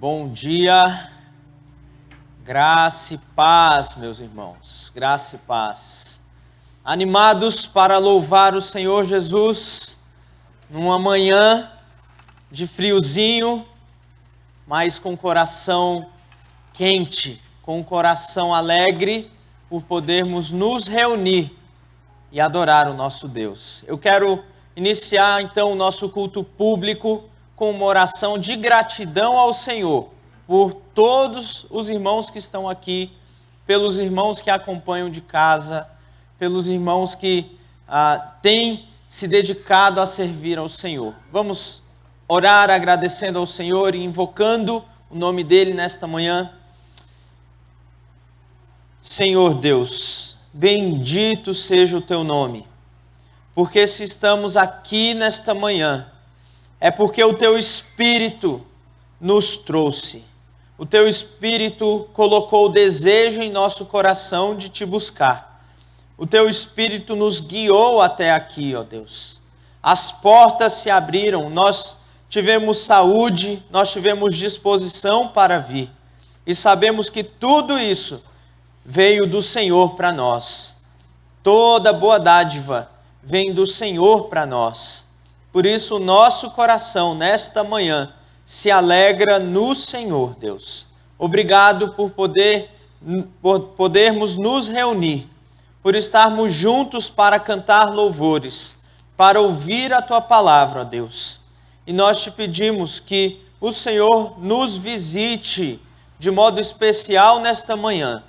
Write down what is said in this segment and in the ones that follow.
Bom dia, graça e paz, meus irmãos, graça e paz. Animados para louvar o Senhor Jesus numa manhã de friozinho, mas com o coração quente, com o coração alegre, por podermos nos reunir e adorar o nosso Deus. Eu quero iniciar então o nosso culto público com uma oração de gratidão ao Senhor por todos os irmãos que estão aqui, pelos irmãos que acompanham de casa, pelos irmãos que têm se dedicado a servir ao Senhor. Vamos orar agradecendo ao Senhor e invocando o nome dele nesta manhã. Senhor Deus, bendito seja o teu nome, porque se estamos aqui nesta manhã, é porque o teu Espírito nos trouxe. O teu Espírito colocou o desejo em nosso coração de te buscar. O teu Espírito nos guiou até aqui, ó Deus. As portas se abriram, nós tivemos saúde, nós tivemos disposição para vir. E sabemos que tudo isso veio do Senhor para nós. Toda boa dádiva vem do Senhor para nós. Por isso, o nosso coração, nesta manhã, se alegra no Senhor, Deus. Obrigado por podermos nos reunir, por estarmos juntos para cantar louvores, para ouvir a Tua palavra, ó Deus. E nós te pedimos que o Senhor nos visite de modo especial nesta manhã.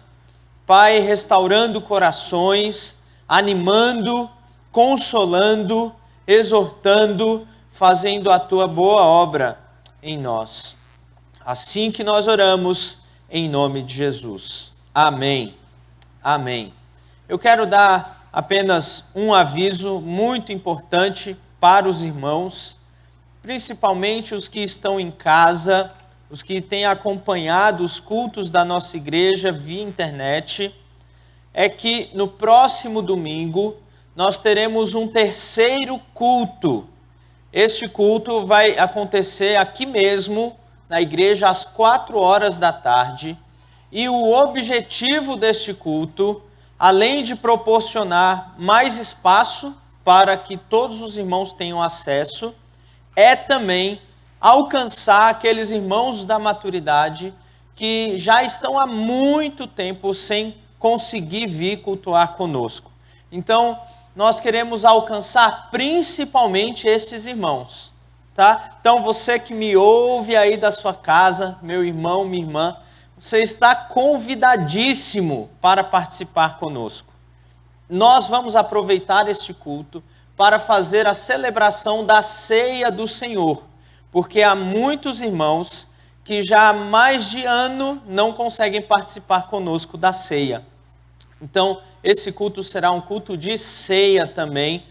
Pai, restaurando corações, animando, consolando, exortando, fazendo a tua boa obra em nós. Assim que nós oramos, em nome de Jesus. Amém. Amém. Eu quero dar apenas um aviso muito importante para os irmãos, principalmente os que estão em casa, os que têm acompanhado os cultos da nossa igreja via internet, é que no próximo domingo nós teremos um terceiro culto. Este culto vai acontecer aqui mesmo, na igreja, às 16h. E o objetivo deste culto, além de proporcionar mais espaço para que todos os irmãos tenham acesso, é também alcançar aqueles irmãos da maturidade que já estão há muito tempo sem conseguir vir cultuar conosco. Então, nós queremos alcançar principalmente esses irmãos, tá? Então, você que me ouve aí da sua casa, meu irmão, minha irmã, você está convidadíssimo para participar conosco. Nós vamos aproveitar este culto para fazer a celebração da ceia do Senhor, porque há muitos irmãos que já há mais de ano não conseguem participar conosco da ceia. Então, esse culto será um culto de ceia também,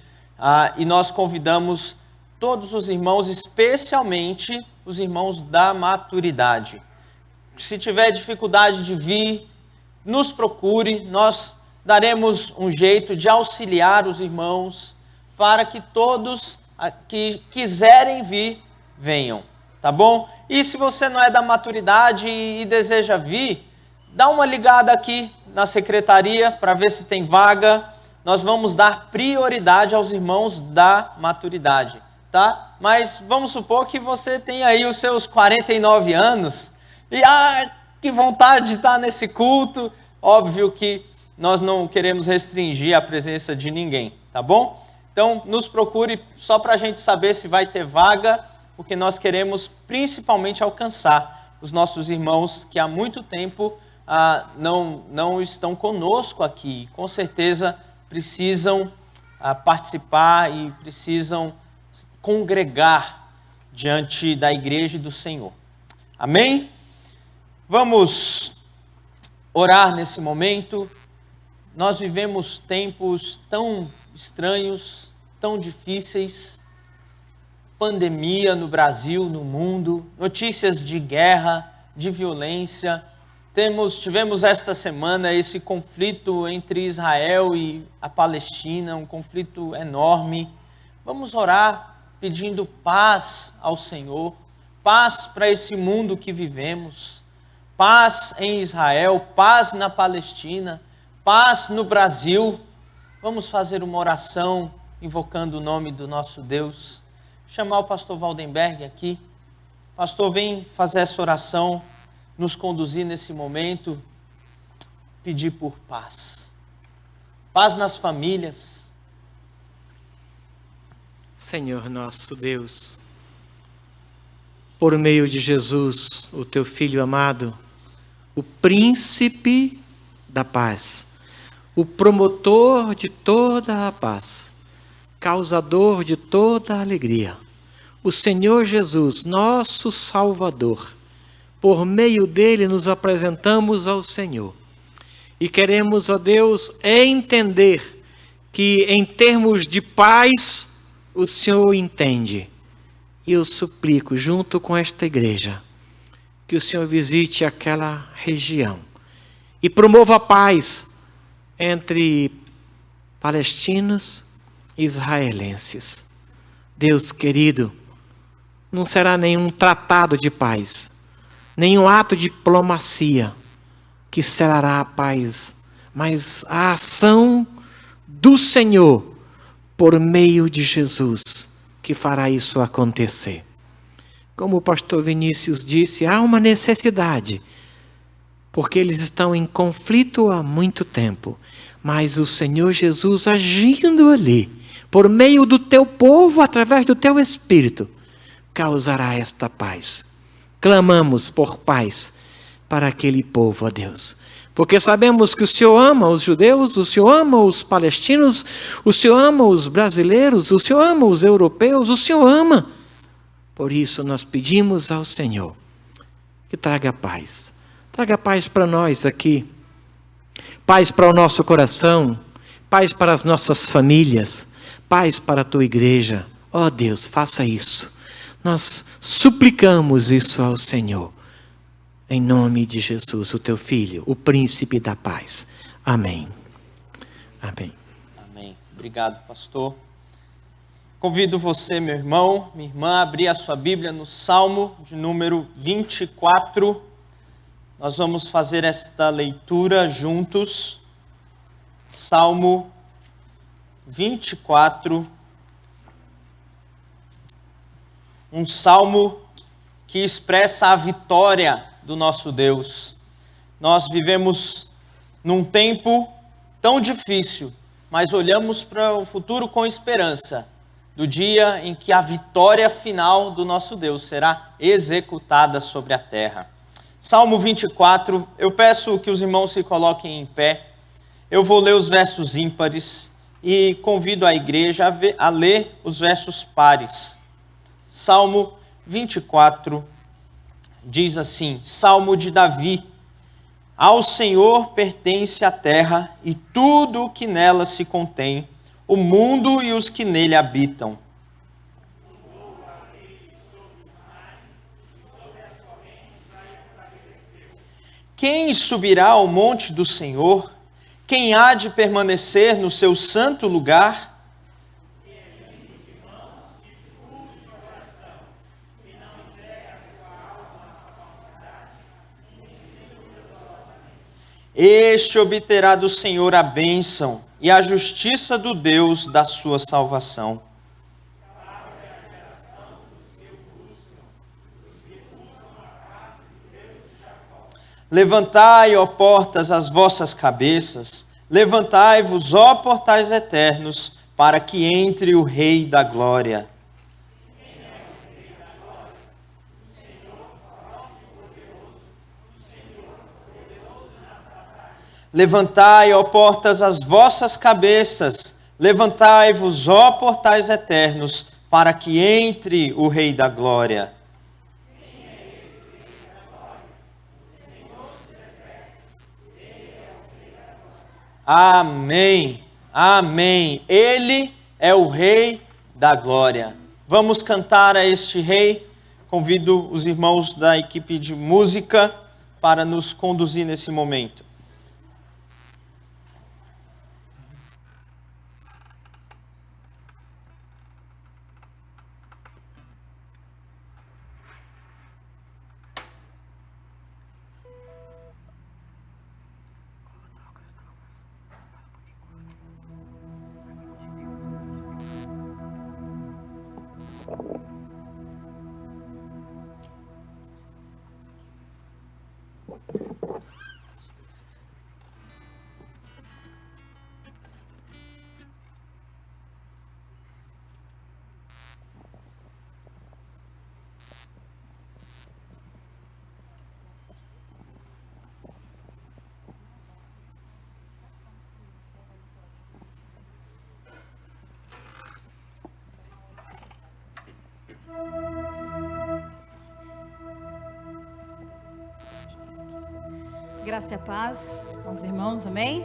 e nós convidamos todos os irmãos, especialmente os irmãos da maturidade. Se tiver dificuldade de vir, nos procure, nós daremos um jeito de auxiliar os irmãos para que todos que quiserem vir, venham, tá bom? E se você não é da maturidade e deseja vir, dá uma ligada aqui na secretaria para ver se tem vaga. Nós vamos dar prioridade aos irmãos da maturidade, tá? Mas vamos supor que você tem aí os seus 49 anos e que vontade de estar nesse culto. Óbvio que nós não queremos restringir a presença de ninguém, tá bom? Então nos procure só para a gente saber se vai ter vaga, porque nós queremos principalmente alcançar os nossos irmãos que há muito tempo não estão conosco aqui. Com certeza precisam participar e precisam congregar diante da igreja e do Senhor. Amém? Vamos orar nesse momento. Nós vivemos tempos tão estranhos, tão difíceis, pandemia no Brasil, no mundo, notícias de guerra, de violência. Tivemos esta semana esse conflito entre Israel e a Palestina, um conflito enorme. Vamos orar pedindo paz ao Senhor, paz para esse mundo que vivemos, paz em Israel, paz na Palestina, paz no Brasil. Vamos fazer uma oração invocando o nome do nosso Deus. Chamar o pastor Waldenberg aqui. Pastor, vem fazer essa oração, nos conduzir nesse momento, pedir por paz. Paz nas famílias. Senhor nosso Deus, por meio de Jesus, o teu Filho amado, o príncipe da paz, o promotor de toda a paz, causador de toda a alegria, o Senhor Jesus, nosso Salvador, por meio dele nos apresentamos ao Senhor. E queremos, ó Deus, entender que em termos de paz, o Senhor entende. E eu suplico, junto com esta igreja, que o Senhor visite aquela região e promova a paz entre palestinos e israelenses. Deus querido, não será nenhum tratado de paz, nenhum ato de diplomacia que selará a paz, mas a ação do Senhor por meio de Jesus que fará isso acontecer. Como o pastor Vinícius disse, há uma necessidade, porque eles estão em conflito há muito tempo, mas o Senhor Jesus agindo ali, por meio do teu povo, através do teu Espírito, causará esta paz. Clamamos por paz para aquele povo, ó Deus. Porque sabemos que o Senhor ama os judeus, o Senhor ama os palestinos, o Senhor ama os brasileiros, o Senhor ama os europeus, o Senhor ama. Por isso nós pedimos ao Senhor que traga paz. Traga paz para nós aqui. Paz para o nosso coração, paz para as nossas famílias, paz para a tua igreja. Ó Deus, faça isso. Nós suplicamos isso ao Senhor, em nome de Jesus, o teu Filho, o príncipe da paz. Amém. Amém. Amém. Obrigado, pastor. Convido você, meu irmão, minha irmã, a abrir a sua Bíblia no Salmo de número 24. Nós vamos fazer esta leitura juntos. Salmo 24. Um salmo que expressa a vitória do nosso Deus. Nós vivemos num tempo tão difícil, mas olhamos para o futuro com esperança, do dia em que a vitória final do nosso Deus será executada sobre a terra. Salmo 24, eu peço que os irmãos se coloquem em pé. Eu vou ler os versos ímpares e convido a igreja a ler os versos pares. Salmo 24 diz assim: Salmo de Davi. Ao Senhor pertence a terra e tudo o que nela se contém, o mundo e os que nele habitam. Quem subirá ao monte do Senhor? Quem há de permanecer no seu santo lugar? Este obterá do Senhor a bênção e a justiça do Deus da sua salvação. Levantai, ó portas, as vossas cabeças, levantai-vos, ó portais eternos, para que entre o Rei da Glória. Levantai, ó portas, as vossas cabeças, levantai-vos, ó portais eternos, para que entre o Rei da Glória. Amém, amém. Ele é o Rei da Glória. Vamos cantar a este Rei. Convido os irmãos da equipe de música para nos conduzir nesse momento. Graça e a paz aos irmãos, amém?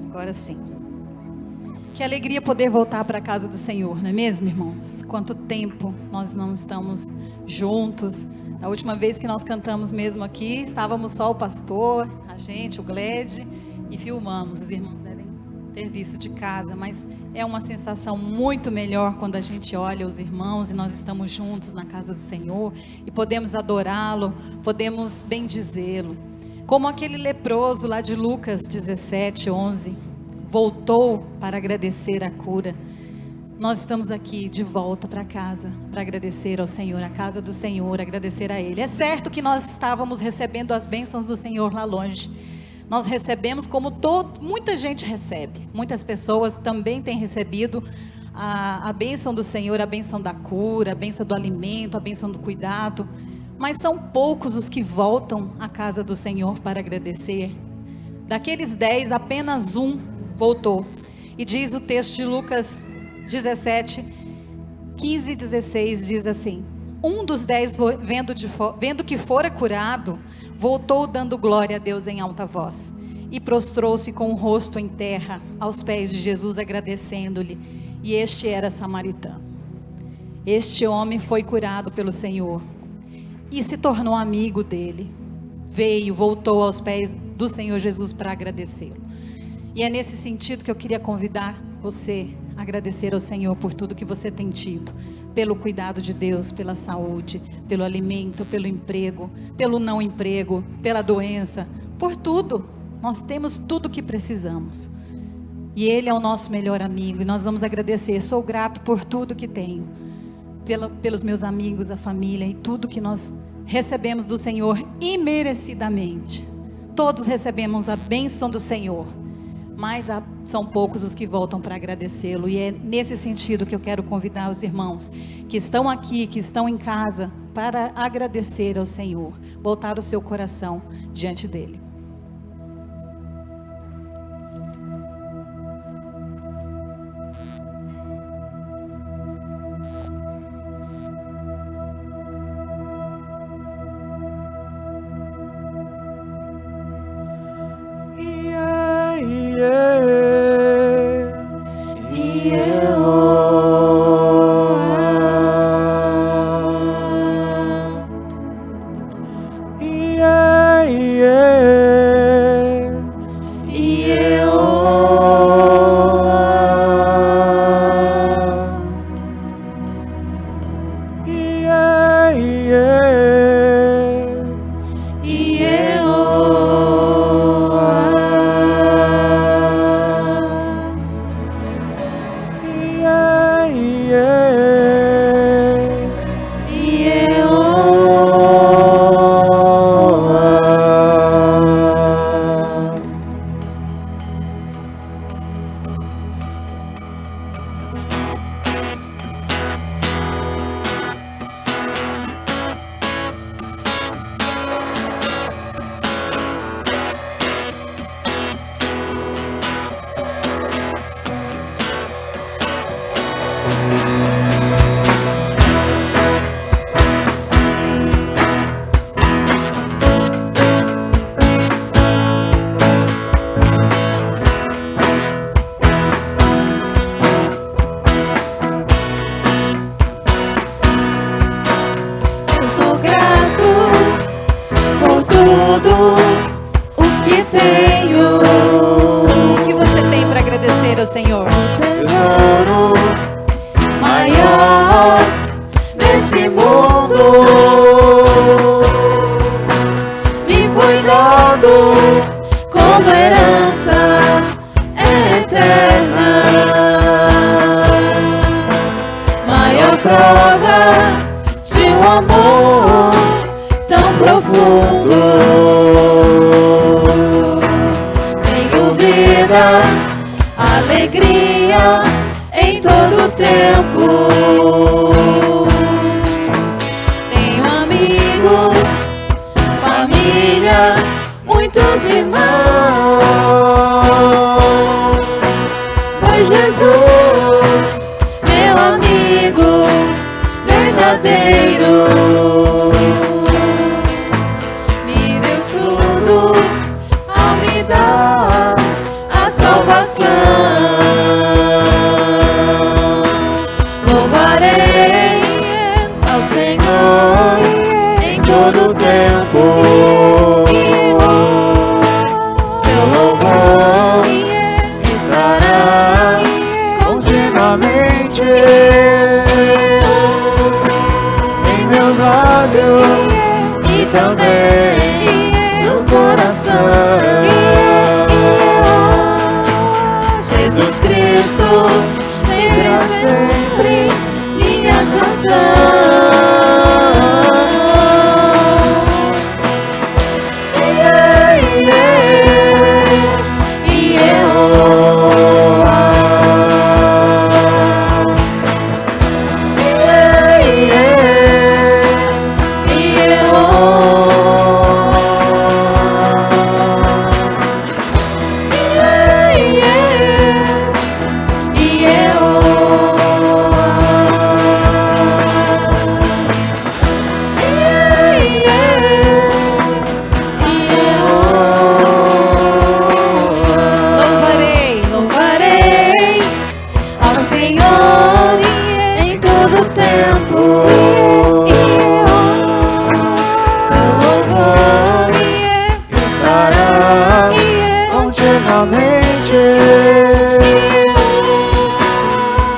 Agora sim. Que alegria poder voltar para a casa do Senhor, não é mesmo, irmãos? Quanto tempo nós não estamos juntos. A última vez que nós cantamos mesmo aqui, estávamos só o pastor, a gente, o Gled, e filmamos. Os irmãos devem ter visto de casa, mas é uma sensação muito melhor quando a gente olha os irmãos e nós estamos juntos na casa do Senhor e podemos adorá-lo, podemos bendizê-lo. Como aquele leproso lá de Lucas 17:11, voltou para agradecer a cura. Nós estamos aqui de volta para casa, para agradecer ao Senhor, a casa do Senhor, agradecer a Ele. É certo que nós estávamos recebendo as bênçãos do Senhor lá longe. Nós recebemos como muita gente recebe. Muitas pessoas também têm recebido a bênção do Senhor, a bênção da cura, a bênção do alimento, a bênção do cuidado. Mas são poucos os que voltam à casa do Senhor para agradecer. Daqueles 10, apenas um voltou. E diz o texto de Lucas 17:15-16, diz assim: um dos 10, vendo que fora curado, voltou dando glória a Deus em alta voz, e prostrou-se com o rosto em terra, aos pés de Jesus, agradecendo-lhe. E este era samaritano. Este homem foi curado pelo Senhor e se tornou amigo dele. Voltou aos pés do Senhor Jesus para agradecê-lo. E é nesse sentido que eu queria convidar você a agradecer ao Senhor por tudo que você tem tido, pelo cuidado de Deus, pela saúde, pelo alimento, pelo emprego, pelo não emprego, pela doença, por tudo. Nós temos tudo o que precisamos. E Ele é o nosso melhor amigo e nós vamos agradecer. Sou grato por tudo que tenho, pelos meus amigos, a família e tudo que nós recebemos do Senhor imerecidamente. Todos recebemos a bênção do Senhor, mas são poucos os que voltam para agradecê-lo. E é nesse sentido que eu quero convidar os irmãos que estão aqui, que estão em casa, para agradecer ao Senhor, voltar o seu coração diante dele. Senhor, tesouro maior desse mundo me foi dado como herança eterna, maior prova de um amor tão profundo. Tenho vida, alegria em todo tempo. Tenho amigos, família, verdadeiro. Me deu tudo ao me dar a salvação. Louvarei ao Senhor em todo tempo. Seu louvor estará continuamente em meus olhos e também no coração. Jesus Cristo, sempre minha canção.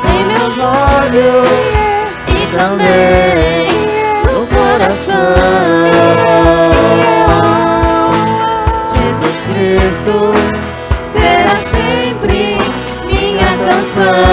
Em meus olhos e também no coração. Jesus Cristo será sempre minha canção.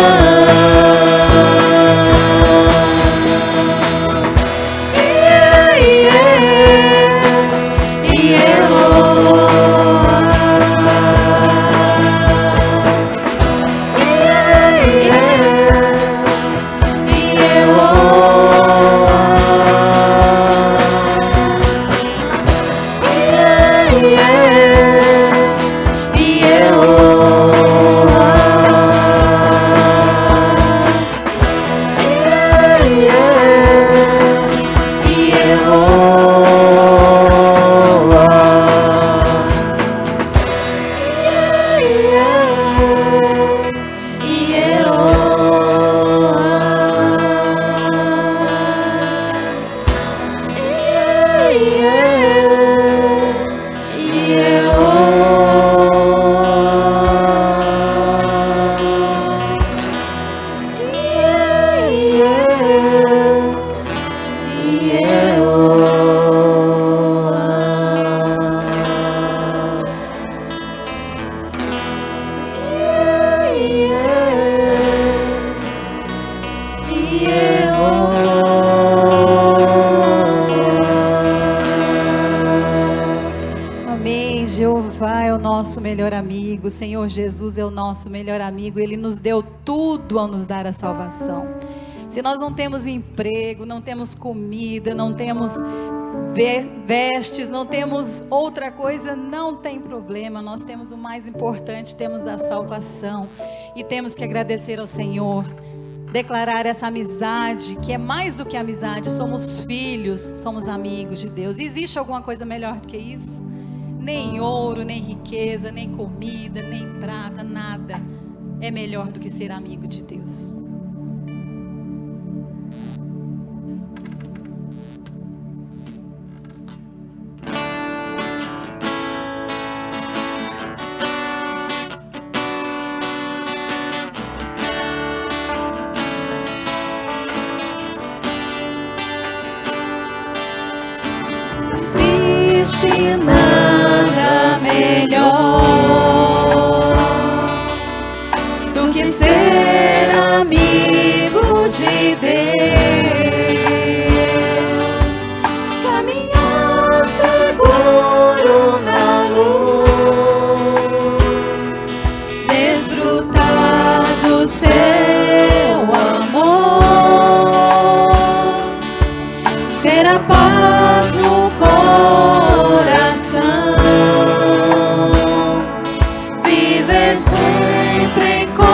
Melhor amigo, o Senhor Jesus é o nosso melhor amigo, Ele nos deu tudo ao nos dar a salvação. Se nós não temos emprego, não temos comida, não temos vestes, não temos outra coisa, não tem problema, nós temos o mais importante, temos a salvação e temos que agradecer ao Senhor, declarar essa amizade, que é mais do que amizade, somos filhos, somos amigos de Deus. Existe alguma coisa melhor do que isso? Nem ouro, nem riqueza, nem comida, nem prata, nada é melhor do que ser amigo de Deus. Existe nada melhor do que ser amigo de Deus, caminhar seguro na luz, desfrutar do seu amor, ter a paz no coração, viver sempre em comunhão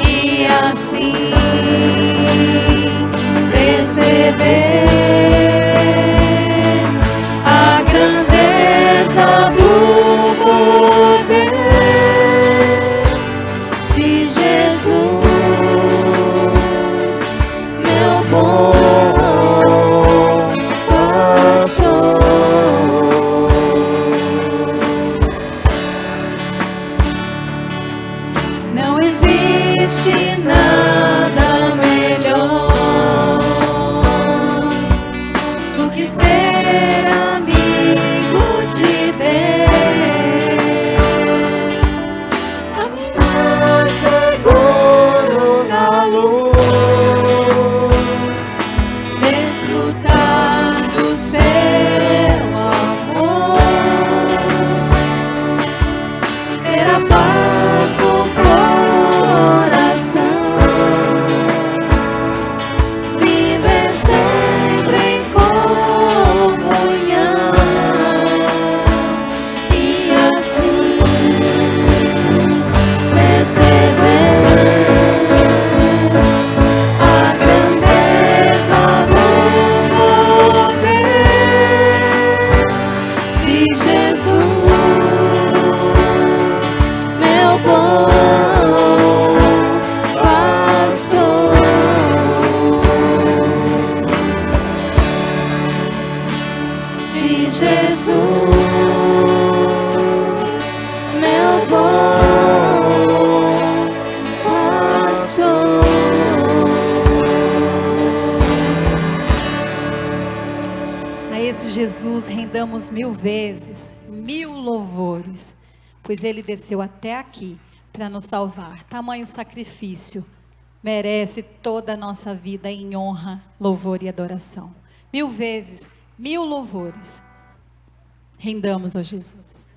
e a assim perceber a grandeza do poder de Jesus, meu bom pastor. Não existe nada melhor do que ser amigo de Deus, caminhar seguro na luz, desfrutar do seu amor, ter a paz no coração, viver sempre em comunhão e assim perceber a grandeza do poder de Jesus, meu bom pastor. De Jesus, meu bom pastor. A esse Jesus rendamos 1000 vezes, 1000 louvores, pois Ele desceu até aqui para nos salvar. Tamanho sacrifício merece toda a nossa vida em honra, louvor e adoração. 1000 vezes, 1000 louvores, rendamos a Jesus.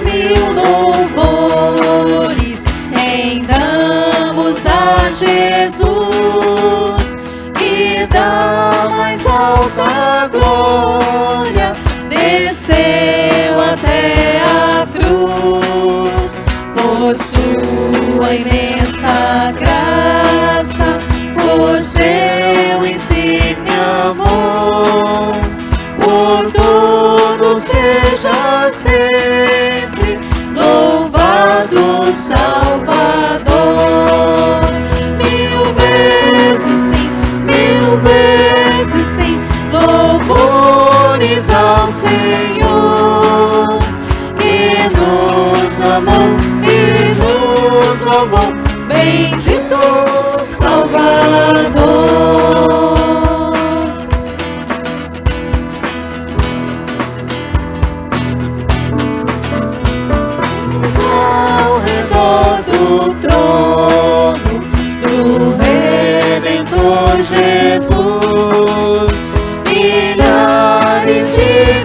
Mil louvores rendamos a Jesus, que da mais alta glória desceu até a cruz, por sua imensa graça, por seu insigne amor, por tudo seja sempre louvado Salvador. 1000 vezes sim, 1000 vezes sim, louvores ao Senhor, que nos amou e nos louvou, bendito Salvador. Ao redor do trono do Redentor Jesus, milhares de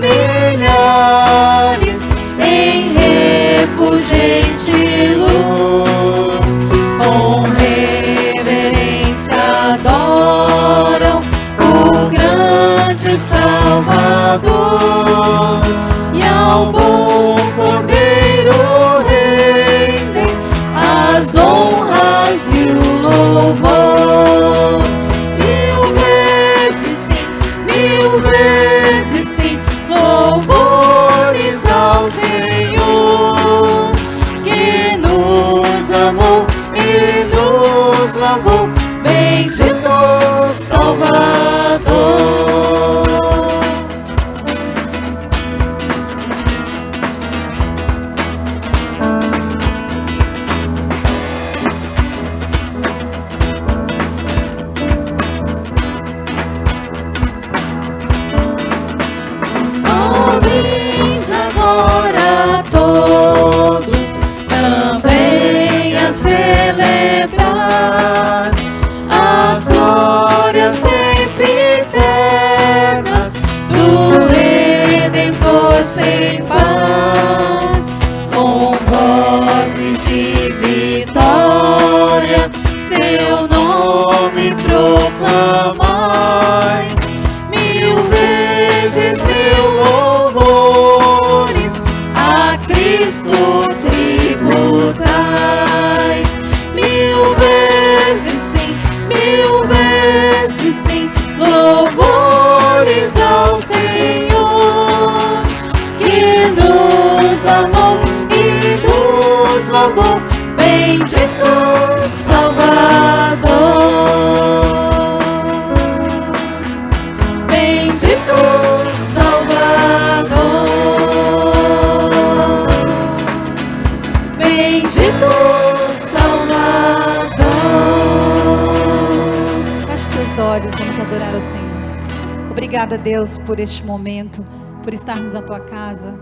milhares em refulgente luz, com reverência adoram o grande Salvador, e ao bom Cordeiro rendem as honras e o louvor. 1000 vezes sim, 1000 vezes sim, louvores ao Senhor, que nos amou e nos lavou, bendito Salvador. força em paz, com vozes de vitória, seu nome proclamai. 1000 vezes 1000 louvores a Cristo tributai. 1000 vezes sim, 1000 vezes sim, louvores ao Senhor, que nos amou e nos louvou, bendito Salvador, bendito Salvador, bendito Salvador. Feche seus olhos, vamos adorar ao Senhor. Obrigada, Deus, por este momento, por estarmos na Tua casa.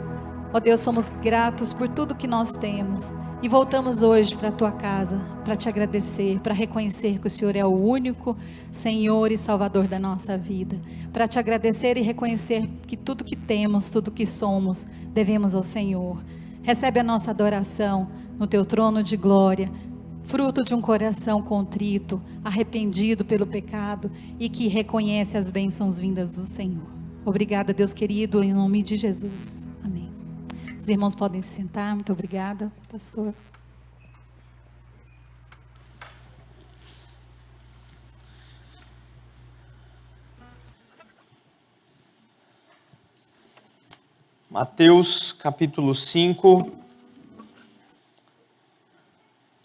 Ó Deus, somos gratos por tudo que nós temos. E voltamos hoje para a Tua casa, para Te agradecer, para reconhecer que o Senhor é o único Senhor e Salvador da nossa vida. Para Te agradecer e reconhecer que tudo que temos, tudo que somos, devemos ao Senhor. Recebe a nossa adoração no Teu trono de glória, fruto de um coração contrito, arrependido pelo pecado e que reconhece as bênçãos vindas do Senhor. Obrigada, Deus querido, em nome de Jesus. Amém. Os irmãos podem se sentar. Muito obrigada, pastor. Mateus capítulo 5.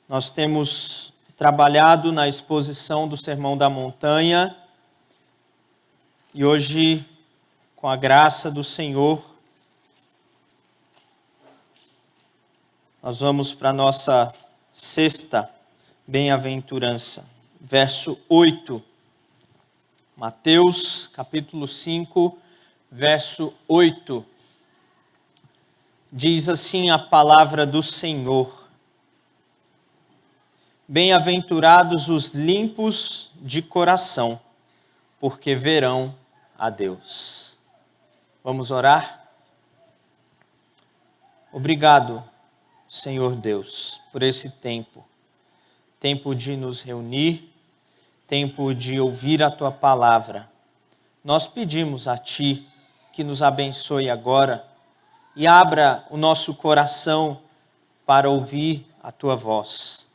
Nós temos trabalhado na exposição do Sermão da Montanha e hoje, com a graça do Senhor, nós vamos para a nossa sexta bem-aventurança, verso 8. Mateus capítulo 5, verso 8. Diz assim a palavra do Senhor: Bem-aventurados os limpos de coração, porque verão a Deus. Vamos orar? Obrigado, Senhor Deus, por esse tempo de nos reunir, tempo de ouvir a Tua palavra. Nós pedimos a Ti que nos abençoe agora e abra o nosso coração para ouvir a Tua voz.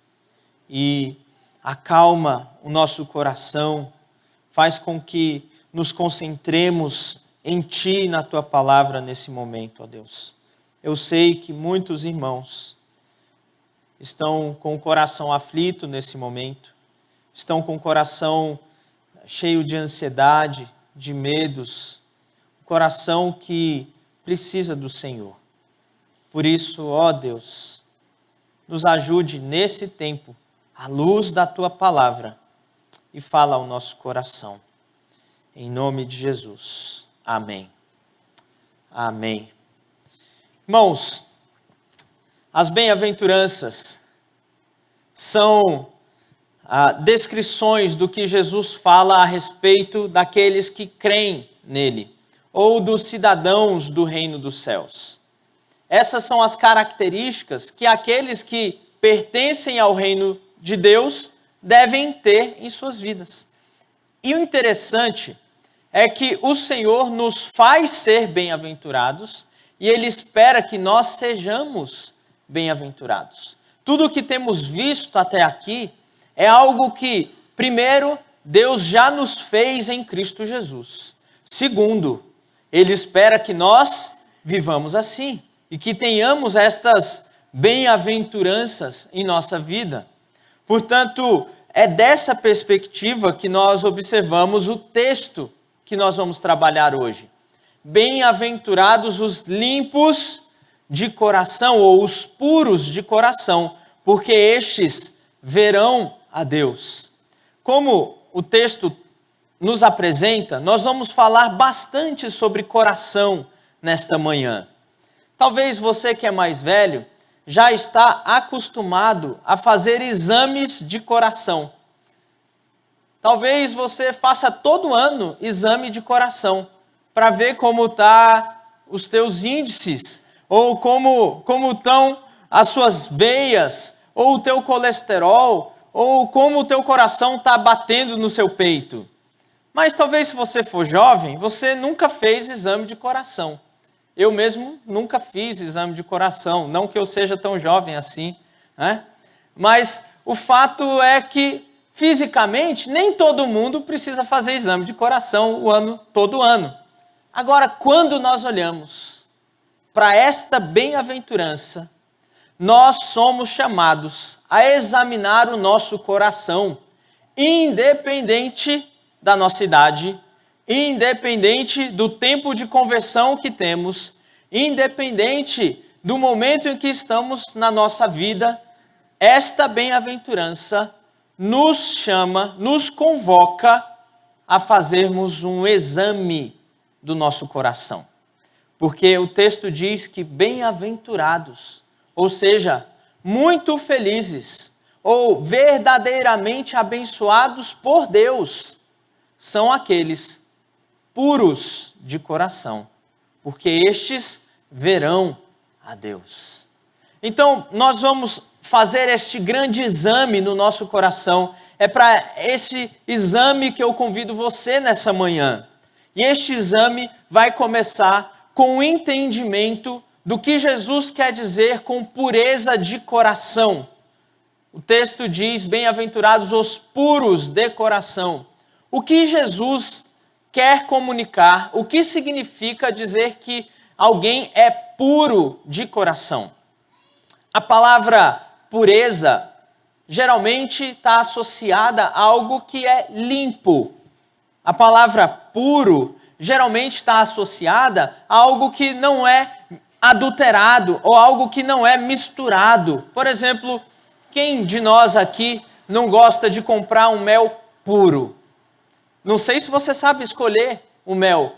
E acalma o nosso coração, faz com que nos concentremos em Ti e na Tua palavra nesse momento, ó Deus. Eu sei que muitos irmãos estão com o coração aflito nesse momento, estão com o coração cheio de ansiedade, de medos, um coração que precisa do Senhor. Por isso, ó Deus, nos ajude nesse tempo, à luz da Tua palavra, e fala ao nosso coração. Em nome de Jesus. Amém. Amém. Irmãos, as bem-aventuranças são descrições do que Jesus fala a respeito daqueles que creem nele, ou dos cidadãos do reino dos céus. Essas são as características que aqueles que pertencem ao reino de Deus devem ter em suas vidas. E o interessante é que o Senhor nos faz ser bem-aventurados e Ele espera que nós sejamos bem-aventurados. Tudo o que temos visto até aqui é algo que, primeiro, Deus já nos fez em Cristo Jesus. Segundo, Ele espera que nós vivamos assim e que tenhamos estas bem-aventuranças em nossa vida. Portanto, é dessa perspectiva que nós observamos o texto que nós vamos trabalhar hoje. Bem-aventurados os limpos de coração, ou os puros de coração, porque estes verão a Deus. Como o texto nos apresenta, nós vamos falar bastante sobre coração nesta manhã. Talvez você que é mais velho já está acostumado a fazer exames de coração. Talvez você faça todo ano exame de coração, para ver como está os teus índices, ou como estão as suas veias, ou o teu colesterol, ou como o teu coração está batendo no seu peito. Mas talvez se você for jovem, você nunca fez exame de coração. Eu mesmo nunca fiz exame de coração, não que eu seja tão jovem assim, né? Mas o fato é que, fisicamente, nem todo mundo precisa fazer exame de coração todo ano. Agora, quando nós olhamos para esta bem-aventurança, nós somos chamados a examinar o nosso coração, independente da nossa idade, independente do tempo de conversão que temos, independente do momento em que estamos na nossa vida, esta bem-aventurança nos chama, nos convoca a fazermos um exame do nosso coração. Porque o texto diz que bem-aventurados, ou seja, muito felizes, ou verdadeiramente abençoados por Deus, são aqueles puros de coração, porque estes verão a Deus. Então, nós vamos fazer este grande exame no nosso coração. É para esse exame que eu convido você nessa manhã. E este exame vai começar com o entendimento do que Jesus quer dizer com pureza de coração. O texto diz, bem-aventurados os puros de coração. O que Jesus quer comunicar, o que significa dizer que alguém é puro de coração? A palavra pureza geralmente está associada a algo que é limpo. A palavra puro geralmente está associada a algo que não é adulterado ou algo que não é misturado. Por exemplo, quem de nós aqui não gosta de comprar um mel puro? Não sei se você sabe escolher o mel.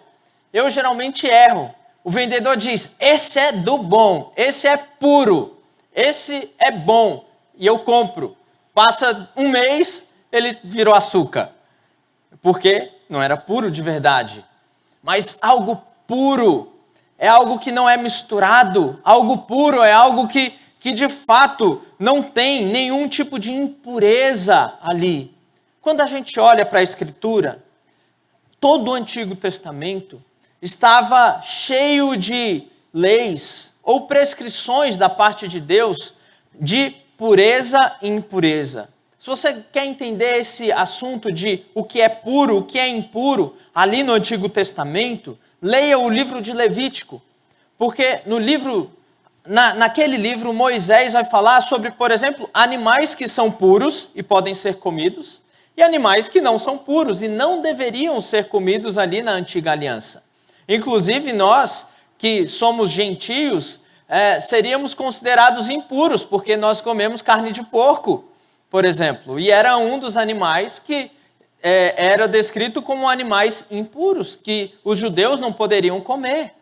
Eu geralmente erro. O vendedor diz, esse é do bom, esse é puro, esse é bom. E eu compro. Passa um mês, ele virou açúcar. Porque não era puro de verdade. Mas algo puro é algo que não é misturado. Algo puro é algo que de fato não tem nenhum tipo de impureza ali. Quando a gente olha para a Escritura, todo o Antigo Testamento estava cheio de leis ou prescrições da parte de Deus de pureza e impureza. Se você quer entender esse assunto de o que é puro, o que é impuro, ali no Antigo Testamento, leia o livro de Levítico. Porque naquele livro, Moisés vai falar sobre, por exemplo, animais que são puros e podem ser comidos, e animais que não são puros e não deveriam ser comidos ali na Antiga Aliança. Inclusive nós, que somos gentios, seríamos considerados impuros, porque nós comemos carne de porco, por exemplo. E era um dos animais que era descrito como animais impuros, que os judeus não poderiam comer.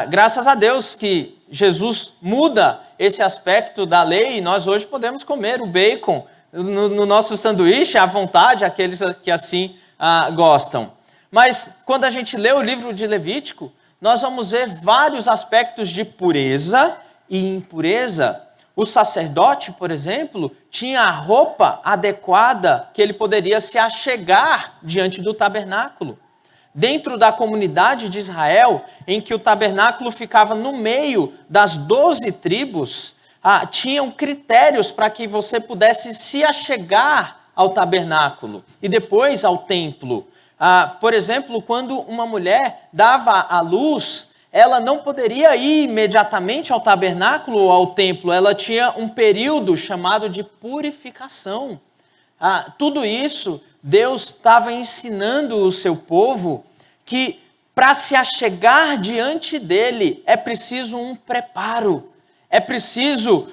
Graças a Deus que Jesus muda esse aspecto da lei e nós hoje podemos comer o bacon no nosso sanduíche à vontade, aqueles que assim gostam. Mas quando a gente lê o livro de Levítico, nós vamos ver vários aspectos de pureza e impureza. O sacerdote, por exemplo, tinha a roupa adequada que ele poderia se achegar diante do tabernáculo. Dentro da comunidade de Israel, em que o tabernáculo ficava no meio das 12 tribos, tinham critérios para que você pudesse se achegar ao tabernáculo e depois ao templo. Por exemplo, quando uma mulher dava à luz, ela não poderia ir imediatamente ao tabernáculo ou ao templo, ela tinha um período chamado de purificação. Tudo isso, Deus estava ensinando o seu povo que para se achegar diante dele é preciso um preparo, é preciso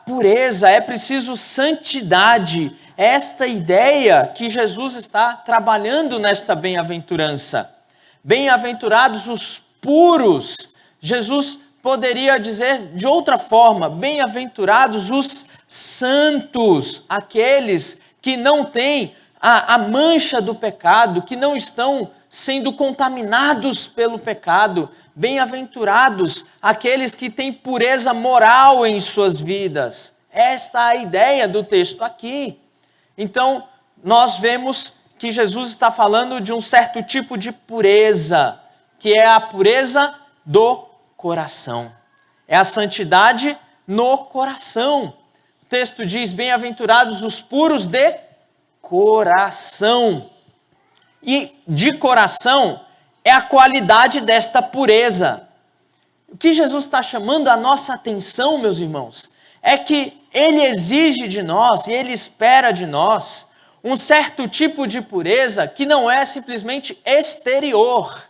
pureza, é preciso santidade. Esta ideia que Jesus está trabalhando nesta bem-aventurança. Bem-aventurados os puros. Jesus poderia dizer de outra forma, bem-aventurados os santos, aqueles que não têm a mancha do pecado, que não estão sendo contaminados pelo pecado. Bem-aventurados aqueles que têm pureza moral em suas vidas. Esta é a ideia do texto aqui. Então, nós vemos que Jesus está falando de um certo tipo de pureza, que é a pureza do coração. É a santidade no coração. O texto diz, bem-aventurados os puros de coração. E de coração é a qualidade desta pureza. O que Jesus está chamando a nossa atenção, meus irmãos, é que Ele exige de nós e Ele espera de nós um certo tipo de pureza que não é simplesmente exterior,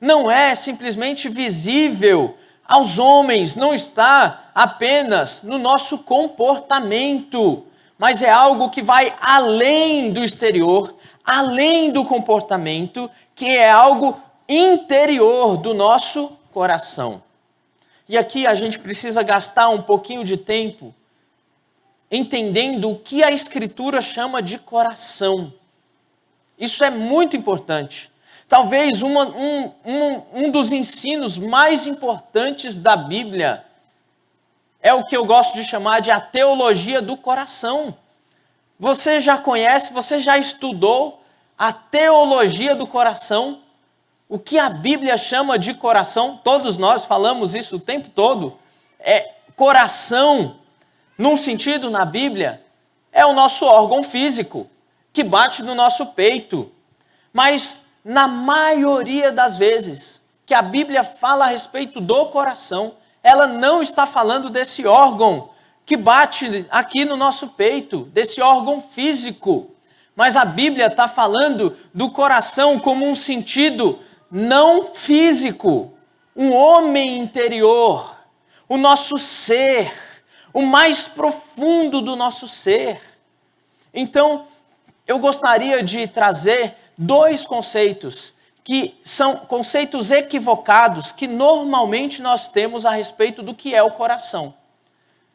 não é simplesmente visível aos homens, não está apenas no nosso comportamento, mas é algo que vai além do exterior, além do comportamento, que é algo interior do nosso coração. E aqui a gente precisa gastar um pouquinho de tempo entendendo o que a Escritura chama de coração. Isso é muito importante. Talvez um dos ensinos mais importantes da Bíblia é o que eu gosto de chamar de a teologia do coração. Você já conhece, você já estudou a teologia do coração? O que a Bíblia chama de coração? Todos nós falamos isso o tempo todo. Coração, num sentido na Bíblia, é o nosso órgão físico, que bate no nosso peito. Mas, na maioria das vezes que a Bíblia fala a respeito do coração, ela não está falando desse órgão que bate aqui no nosso peito, desse órgão físico. Mas a Bíblia está falando do coração como um sentido não físico, um homem interior, o nosso ser, o mais profundo do nosso ser. Então, eu gostaria de trazer dois conceitos que são conceitos equivocados que normalmente nós temos a respeito do que é o coração.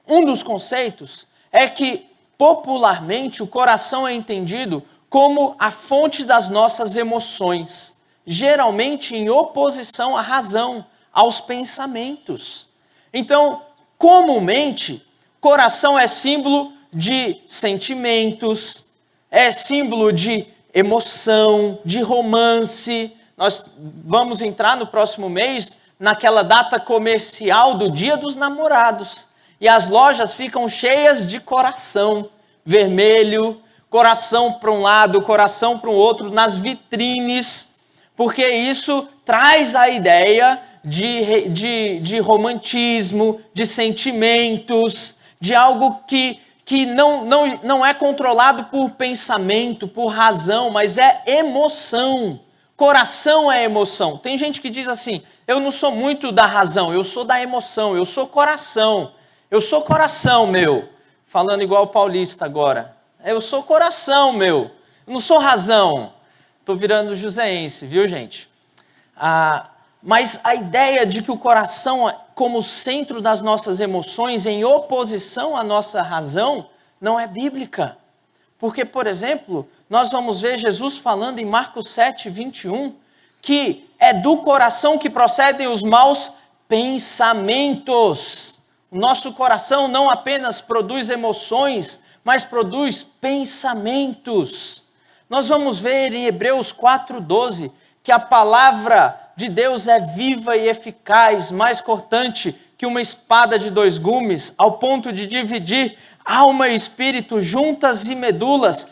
Um dos conceitos é que, popularmente, o coração é entendido como a fonte das nossas emoções, geralmente em oposição à razão, aos pensamentos. Então, comumente, coração é símbolo de sentimentos, é símbolo de emoção, de romance. Nós vamos entrar no próximo mês naquela data comercial do Dia dos Namorados. E as lojas ficam cheias de coração vermelho, coração para um lado, coração para o outro, nas vitrines, porque isso traz a ideia de romantismo, de sentimentos, de algo que não é controlado por pensamento, por razão, mas é emoção. Coração é emoção. Tem gente que diz assim, eu não sou muito da razão, eu sou da emoção, eu sou coração. Eu sou coração, meu. Falando igual o paulista agora. Eu sou coração, meu. Eu não sou razão. Estou virando joseense, viu, gente? Mas a ideia de que o coração, como centro das nossas emoções, em oposição à nossa razão, não é bíblica. Porque, por exemplo, nós vamos ver Jesus falando em Marcos 7, 21, que é do coração que procedem os maus pensamentos. O nosso coração não apenas produz emoções, mas produz pensamentos. Nós vamos ver em Hebreus 4:12 que a palavra de Deus é viva e eficaz, mais cortante que uma espada de dois gumes, ao ponto de dividir alma e espírito, juntas e medulas,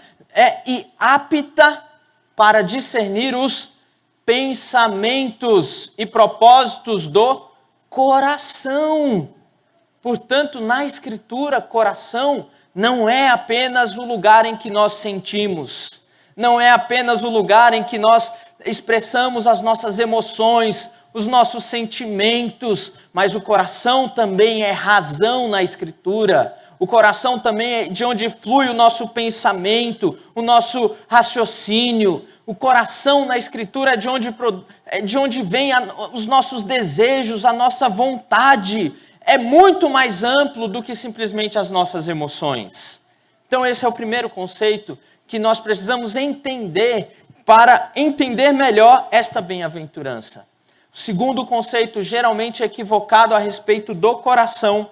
e apta para discernir os pensamentos e propósitos do coração. Portanto, na Escritura, coração não é apenas o lugar em que nós sentimos, não é apenas o lugar em que nós expressamos as nossas emoções, os nossos sentimentos, mas o coração também é razão na Escritura. O coração também é de onde flui o nosso pensamento, o nosso raciocínio. O coração na Escritura é de onde vem os nossos desejos, a nossa vontade. É muito mais amplo do que simplesmente as nossas emoções. Então esse é o primeiro conceito que nós precisamos entender para entender melhor esta bem-aventurança. O segundo conceito, geralmente equivocado a respeito do coração,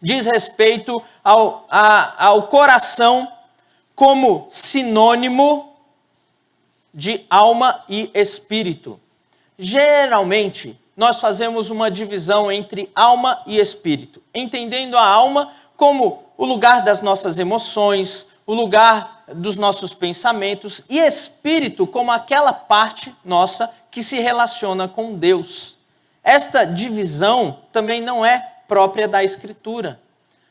diz respeito ao coração como sinônimo de alma e espírito. Geralmente, nós fazemos uma divisão entre alma e espírito, entendendo a alma como o lugar das nossas emoções, o lugar dos nossos pensamentos, e espírito como aquela parte nossa que se relaciona com Deus. Esta divisão também não é própria da Escritura.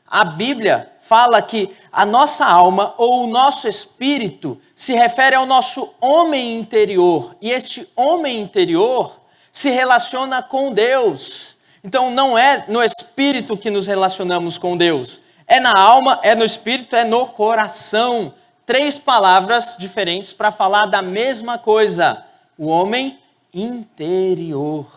A Bíblia fala que a nossa alma ou o nosso espírito se refere ao nosso homem interior, e este homem interior se relaciona com Deus. Então não é no espírito que nos relacionamos com Deus, é na alma, é no espírito, é no coração. 3 palavras diferentes para falar da mesma coisa: o homem interior.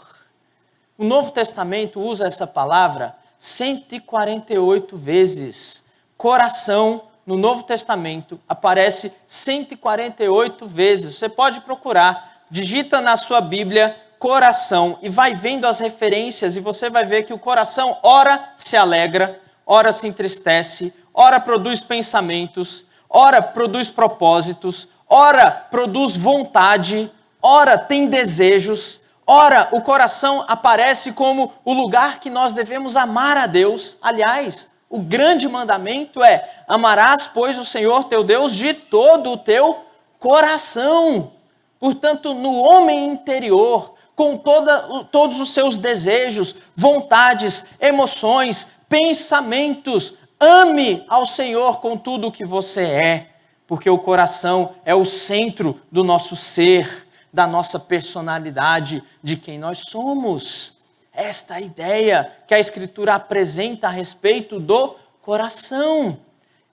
O Novo Testamento usa essa palavra 148 vezes. Coração, no Novo Testamento, aparece 148 vezes. Você pode procurar, digita na sua Bíblia coração e vai vendo as referências, e você vai ver que o coração ora se alegra, ora se entristece, ora produz pensamentos, ora produz propósitos, ora produz vontade, ora tem desejos. Ora, o coração aparece como o lugar que nós devemos amar a Deus. Aliás, o grande mandamento é: amarás, pois, o Senhor teu Deus de todo o teu coração. Portanto, no homem interior, com todos os seus desejos, vontades, emoções, pensamentos, ame ao Senhor com tudo o que você é, porque o coração é o centro do nosso ser, da nossa personalidade, de quem nós somos. Esta é a ideia que a Escritura apresenta a respeito do coração.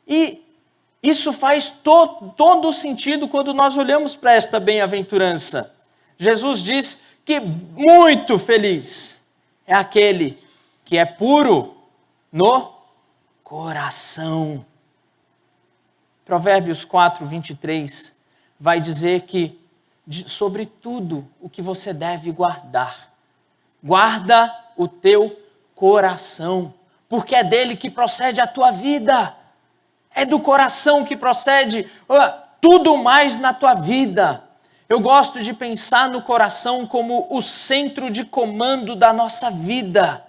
E isso faz todo o sentido quando nós olhamos para esta bem-aventurança. Jesus diz que muito feliz é aquele que é puro no coração. Provérbios 4, 23 vai dizer que sobre tudo o que você deve guardar, guarda o teu coração, porque é dele que procede a tua vida. É do coração que procede tudo mais na tua vida. Eu gosto de pensar no coração como o centro de comando da nossa vida.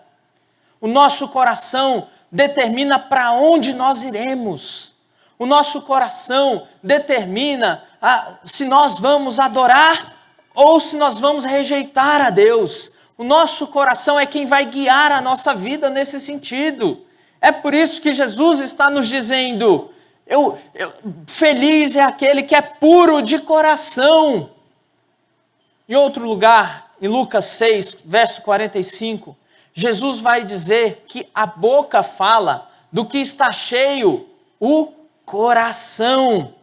O nosso coração determina para onde nós iremos. O nosso coração determina se nós vamos adorar ou se nós vamos rejeitar a Deus. O nosso coração é quem vai guiar a nossa vida nesse sentido. É por isso que Jesus está nos dizendo: feliz é aquele que é puro de coração. Em outro lugar, em Lucas 6, verso 45, Jesus vai dizer que a boca fala do que está cheio o coração.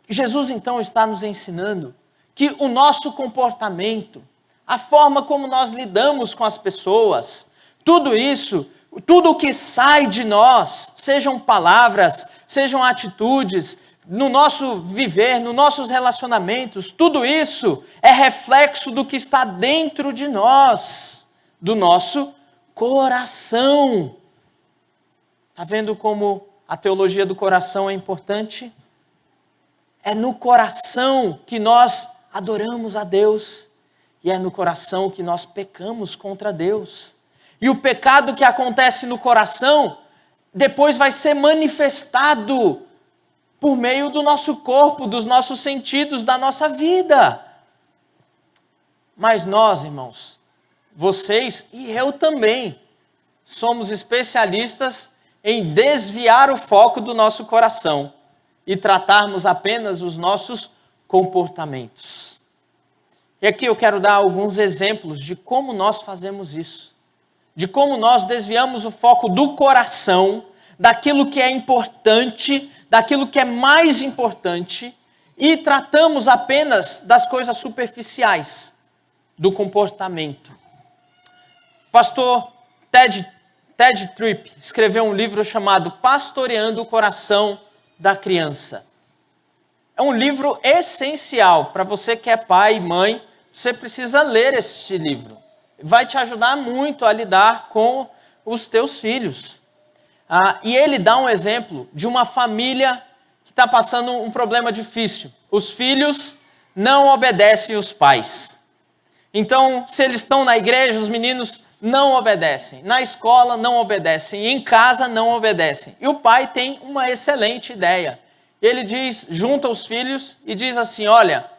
Jesus então está nos ensinando que o nosso comportamento, a forma como nós lidamos com as pessoas, tudo isso, tudo o que sai de nós, sejam palavras, sejam atitudes, no nosso viver, nos nossos relacionamentos, tudo isso é reflexo do que está dentro de nós, do nosso coração. Está vendo como a teologia do coração é importante? É no coração que nós adoramos a Deus e é no coração que nós pecamos contra Deus. E o pecado que acontece no coração depois vai ser manifestado por meio do nosso corpo, dos nossos sentidos, da nossa vida. Mas nós, irmãos, vocês e eu também, somos especialistas em desviar o foco do nosso coração e tratarmos apenas os nossos comportamentos. E aqui eu quero dar alguns exemplos de como nós fazemos isso, de como nós desviamos o foco do coração, daquilo que é importante, daquilo que é mais importante, e tratamos apenas das coisas superficiais do comportamento. Pastor Ted Tripp escreveu um livro chamado Pastoreando o Coração da Criança. É um livro essencial para você que é pai e mãe. Você precisa ler este livro. Vai te ajudar muito a lidar com os teus filhos. E ele dá um exemplo de uma família que está passando um problema difícil. Os filhos não obedecem os pais. Então, se eles estão na igreja, os meninos não obedecem. Na escola, não obedecem. Em casa, não obedecem. E o pai tem uma excelente ideia. Ele junta os filhos e diz assim: olha,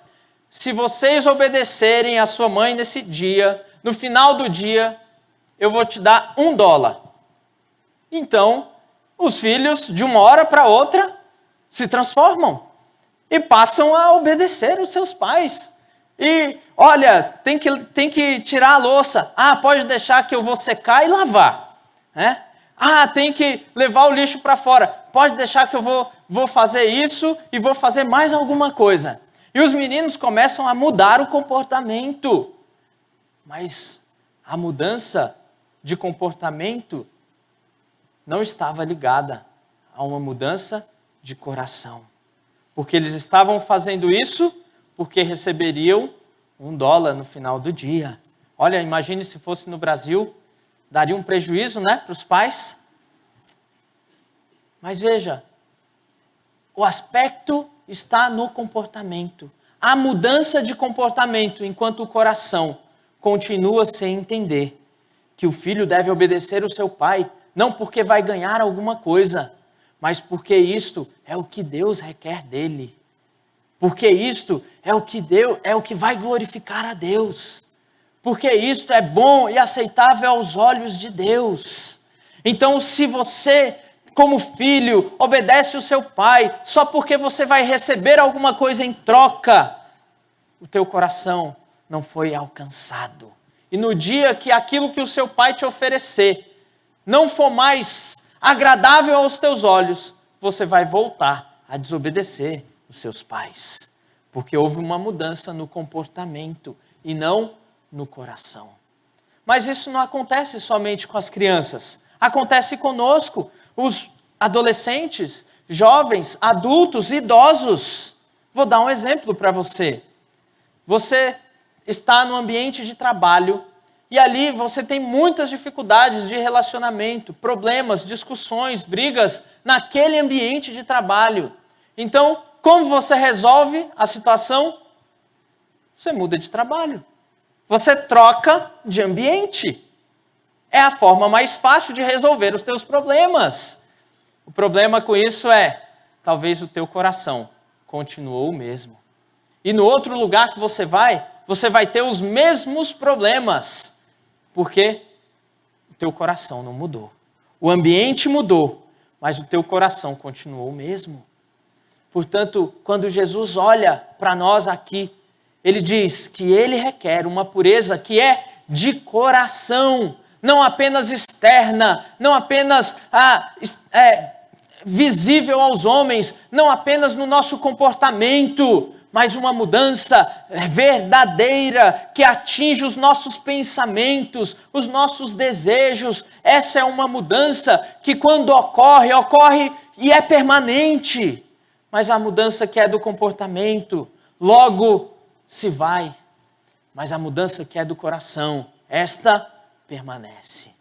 se vocês obedecerem a sua mãe nesse dia, no final do dia, eu vou te dar $1. Então, os filhos, de uma hora para outra, se transformam e passam a obedecer os seus pais. E, olha, tem que tirar a louça. Pode deixar que eu vou secar e lavar. Tem que levar o lixo para fora. Pode deixar que eu vou fazer isso e vou fazer mais alguma coisa. E os meninos começam a mudar o comportamento. Mas a mudança de comportamento não estava ligada a uma mudança de coração. Porque eles estavam fazendo isso porque receberiam $1 no final do dia. Olha, imagine se fosse no Brasil, daria um prejuízo, para os pais. Mas veja, o aspecto está no comportamento. A mudança de comportamento, enquanto o coração continua sem entender que o filho deve obedecer o seu pai, não porque vai ganhar alguma coisa, mas porque isto é o que Deus requer dele. Porque isto é o que vai glorificar a Deus. Porque isto é bom e aceitável aos olhos de Deus. Então, se você, como filho, obedece o seu pai, só porque você vai receber alguma coisa em troca, o teu coração não foi alcançado. E no dia que aquilo que o seu pai te oferecer não for mais agradável aos teus olhos, você vai voltar a desobedecer os seus pais. Porque houve uma mudança no comportamento e não no coração. Mas isso não acontece somente com as crianças. Acontece conosco, os adolescentes, jovens, adultos, idosos. Vou dar um exemplo para você. Você está no ambiente de trabalho e ali você tem muitas dificuldades de relacionamento, problemas, discussões, brigas naquele ambiente de trabalho. Então, como você resolve a situação? Você muda de trabalho. Você troca de ambiente. É a forma mais fácil de resolver os teus problemas. O problema com isso é, talvez o teu coração continuou o mesmo. E no outro lugar que você vai ter os mesmos problemas. Porque o teu coração não mudou. O ambiente mudou, mas o teu coração continuou o mesmo. Portanto, quando Jesus olha para nós aqui, ele diz que ele requer uma pureza que é de coração, não apenas externa, não apenas visível aos homens, não apenas no nosso comportamento, mas uma mudança verdadeira que atinge os nossos pensamentos, os nossos desejos. Essa é uma mudança que quando ocorre e é permanente. Mas a mudança que é do comportamento, logo se vai. Mas a mudança que é do coração, esta permanece.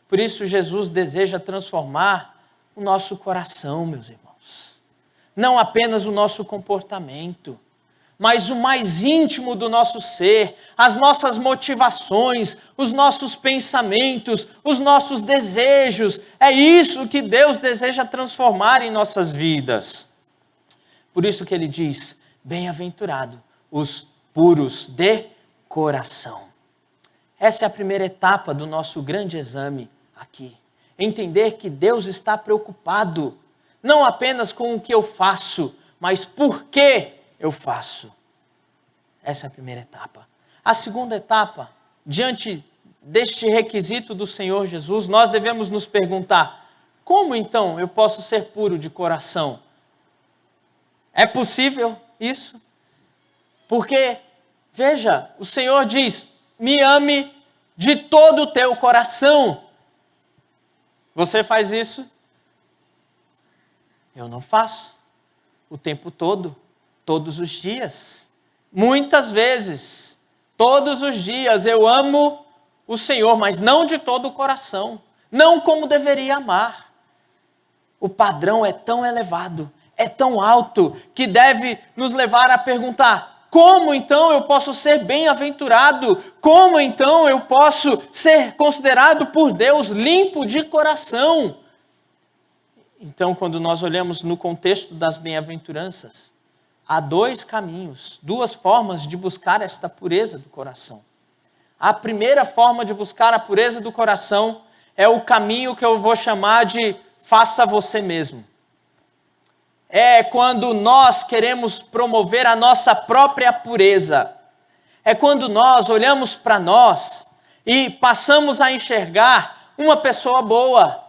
Por isso Jesus deseja transformar o nosso coração, meus irmãos. Não apenas o nosso comportamento, mas o mais íntimo do nosso ser, as nossas motivações, os nossos pensamentos, os nossos desejos. É isso que Deus deseja transformar em nossas vidas. Por isso que ele diz, bem-aventurado os puros de coração. Essa é a primeira etapa do nosso grande exame aqui. Entender que Deus está preocupado, não apenas com o que eu faço, mas por que eu faço. Essa é a primeira etapa. A segunda etapa, diante deste requisito do Senhor Jesus, nós devemos nos perguntar, como então eu posso ser puro de coração? É possível isso? Porque, veja, o Senhor diz, me ame de todo o teu coração. Você faz isso? Eu não faço. O tempo todo, Todos os dias. Muitas vezes. Todos os dias eu amo o Senhor, mas não de todo o coração. Não como deveria amar. O padrão é tão elevado, é tão alto, que deve nos levar a perguntar: como então eu posso ser bem-aventurado? Como então eu posso ser considerado por Deus limpo de coração? Então, quando nós olhamos no contexto das bem-aventuranças, há dois caminhos, duas formas de buscar esta pureza do coração. A primeira forma de buscar a pureza do coração é o caminho que eu vou chamar de faça você mesmo. É quando nós queremos promover a nossa própria pureza. É quando nós olhamos para nós e passamos a enxergar uma pessoa boa.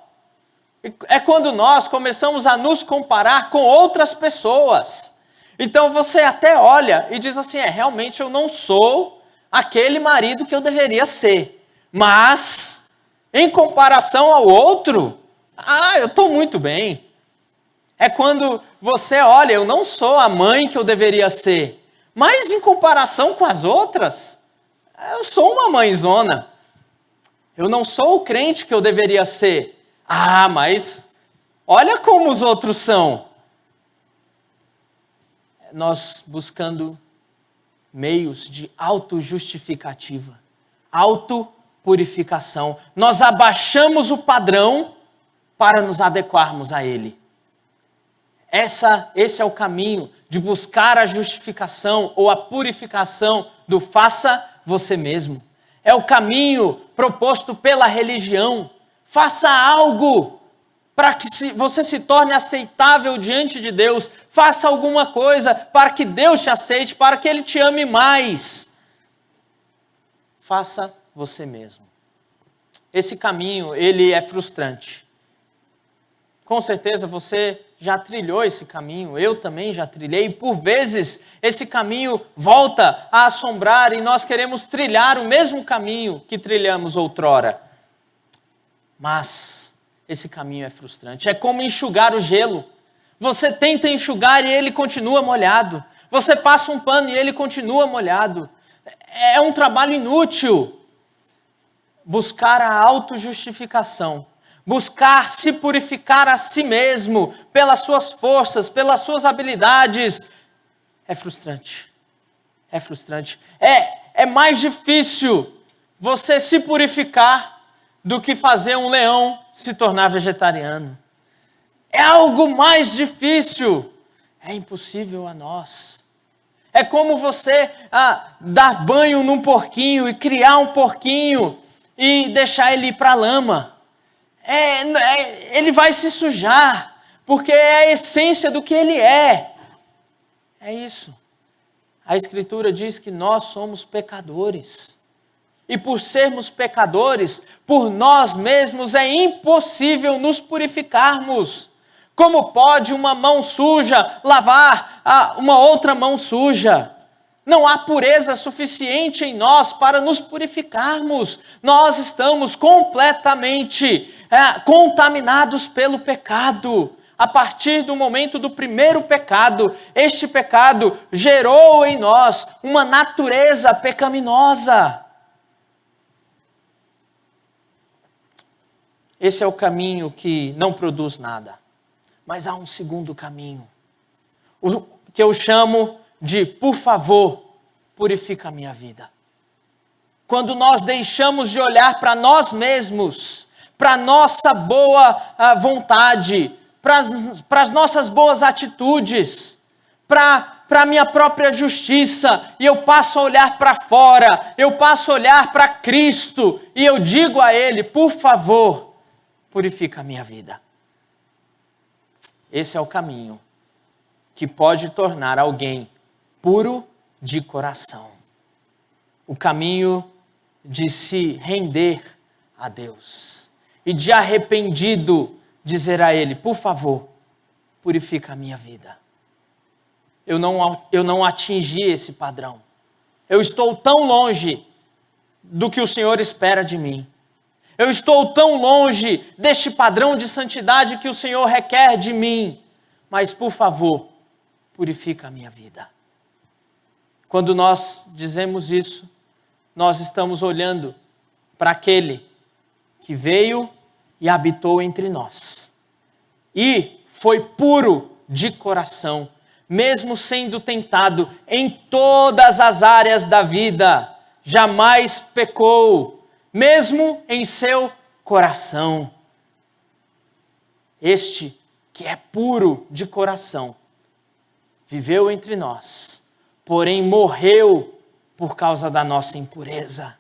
É quando nós começamos a nos comparar com outras pessoas. Então você até olha e diz assim: realmente eu não sou aquele marido que eu deveria ser. Mas, em comparação ao outro, eu estou muito bem. É quando você olha: eu não sou a mãe que eu deveria ser. Mas em comparação com as outras, eu sou uma mãezona. Eu não sou o crente que eu deveria ser. Mas olha como os outros são. Nós buscando meios de autojustificativa, autopurificação. Nós abaixamos o padrão para nos adequarmos a ele. Esse é o caminho de buscar a justificação ou a purificação do faça você mesmo. É o caminho proposto pela religião. Faça algo para que você se torne aceitável diante de Deus. Faça alguma coisa para que Deus te aceite, para que Ele te ame mais. Faça você mesmo. Esse caminho, ele é frustrante. Com certeza você já trilhou esse caminho, eu também já trilhei. E por vezes esse caminho volta a assombrar e nós queremos trilhar o mesmo caminho que trilhamos outrora. Mas esse caminho é frustrante. É como enxugar o gelo. Você tenta enxugar e ele continua molhado. Você passa um pano e ele continua molhado. É um trabalho inútil. Buscar a autojustificação. Buscar se purificar a si mesmo pelas suas forças, pelas suas habilidades. É frustrante. É frustrante. É mais difícil você se purificar do que fazer um leão se tornar vegetariano. É algo mais difícil. É impossível a nós. É como você dar banho num porquinho e criar um porquinho e deixar ele ir para a lama. Ele vai se sujar, porque é a essência do que ele é. É isso. A Escritura diz que nós somos pecadores. E por sermos pecadores, por nós mesmos é impossível nos purificarmos. Como pode uma mão suja lavar uma outra mão suja? Não há pureza suficiente em nós para nos purificarmos. Nós estamos completamente contaminados pelo pecado. A partir do momento do primeiro pecado, este pecado gerou em nós uma natureza pecaminosa. Esse é o caminho que não produz nada. Mas há um segundo caminho, o que eu chamo de, por favor, purifica a minha vida. Quando nós deixamos de olhar para nós mesmos, para a nossa boa vontade, para as nossas boas atitudes, para a minha própria justiça, e eu passo a olhar para fora, eu passo a olhar para Cristo, e eu digo a Ele, por favor, purifica a minha vida. Esse é o caminho que pode tornar alguém puro de coração. O caminho de se render a Deus. E de arrependido dizer a Ele, por favor, purifica a minha vida. Eu não atingi esse padrão. Eu estou tão longe do que o Senhor espera de mim. Eu estou tão longe deste padrão de santidade que o Senhor requer de mim. Mas, por favor, purifica a minha vida. Quando nós dizemos isso, nós estamos olhando para aquele que veio e habitou entre nós. E foi puro de coração, mesmo sendo tentado em todas as áreas da vida, jamais pecou, mesmo em seu coração. Este que é puro de coração, viveu entre nós, porém morreu por causa da nossa impureza.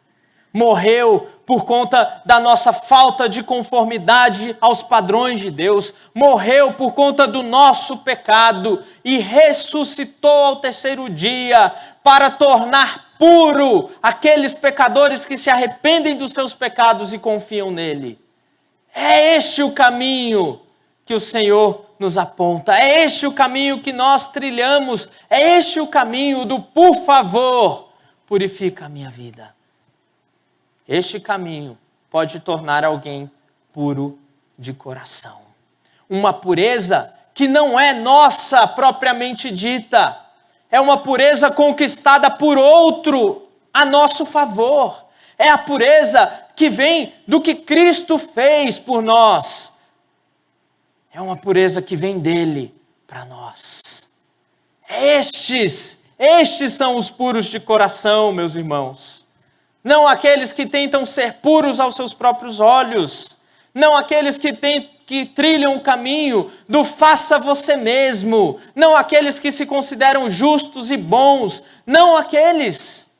Morreu por conta da nossa falta de conformidade aos padrões de Deus. Morreu por conta do nosso pecado e ressuscitou ao terceiro dia para tornar puro aqueles pecadores que se arrependem dos seus pecados e confiam nele. É este o caminho que o Senhor nos aponta. É este o caminho que nós trilhamos. É este o caminho do por favor, purifica a minha vida. Este caminho pode tornar alguém puro de coração. Uma pureza que não é nossa propriamente dita. É uma pureza conquistada por outro a nosso favor. É a pureza que vem do que Cristo fez por nós. É uma pureza que vem dele para nós. Estes são os puros de coração, meus irmãos. Não aqueles que tentam ser puros aos seus próprios olhos. Não aqueles que trilham o caminho do faça você mesmo. Não aqueles que se consideram justos e bons. Não aqueles.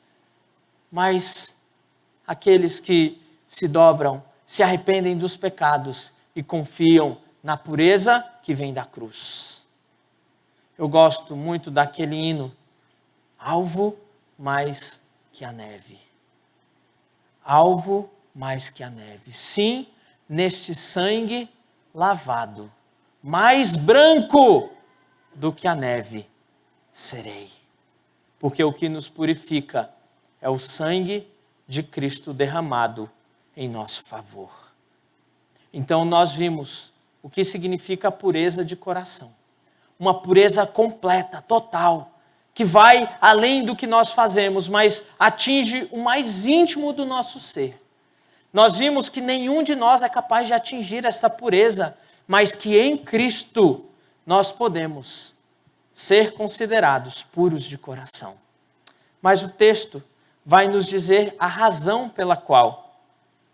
Mas aqueles que se dobram, se arrependem dos pecados e confiam na pureza que vem da cruz. Eu gosto muito daquele hino. Alvo mais que a neve. Alvo mais que a neve. Sim, neste sangue lavado, mais branco do que a neve serei. Porque o que nos purifica é o sangue de Cristo derramado em nosso favor. Então nós vimos o que significa a pureza de coração. Uma pureza completa, total, que vai além do que nós fazemos, mas atinge o mais íntimo do nosso ser. Nós vimos que nenhum de nós é capaz de atingir essa pureza, mas que em Cristo nós podemos ser considerados puros de coração. Mas o texto vai nos dizer a razão pela qual,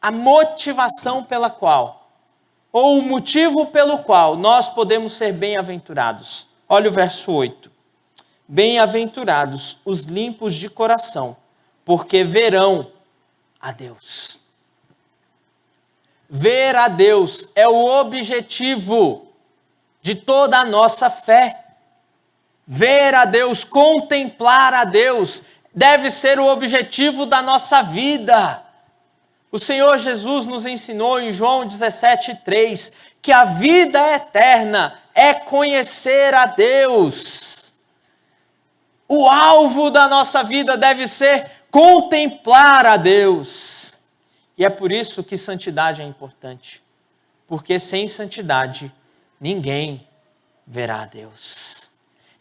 a motivação pela qual, ou o motivo pelo qual nós podemos ser bem-aventurados. Olha o verso 8. Bem-aventurados os limpos de coração, porque verão a Deus. Ver a Deus é o objetivo de toda a nossa fé. Ver a Deus, contemplar a Deus, deve ser o objetivo da nossa vida. O Senhor Jesus nos ensinou em João 17:3 que a vida eterna é conhecer a Deus. O alvo da nossa vida deve ser contemplar a Deus. E é por isso que santidade é importante. Porque sem santidade, ninguém verá a Deus.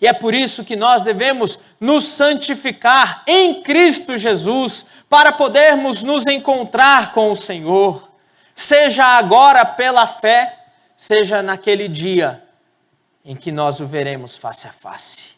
E é por isso que nós devemos nos santificar em Cristo Jesus, para podermos nos encontrar com o Senhor. Seja agora pela fé, seja naquele dia em que nós o veremos face a face.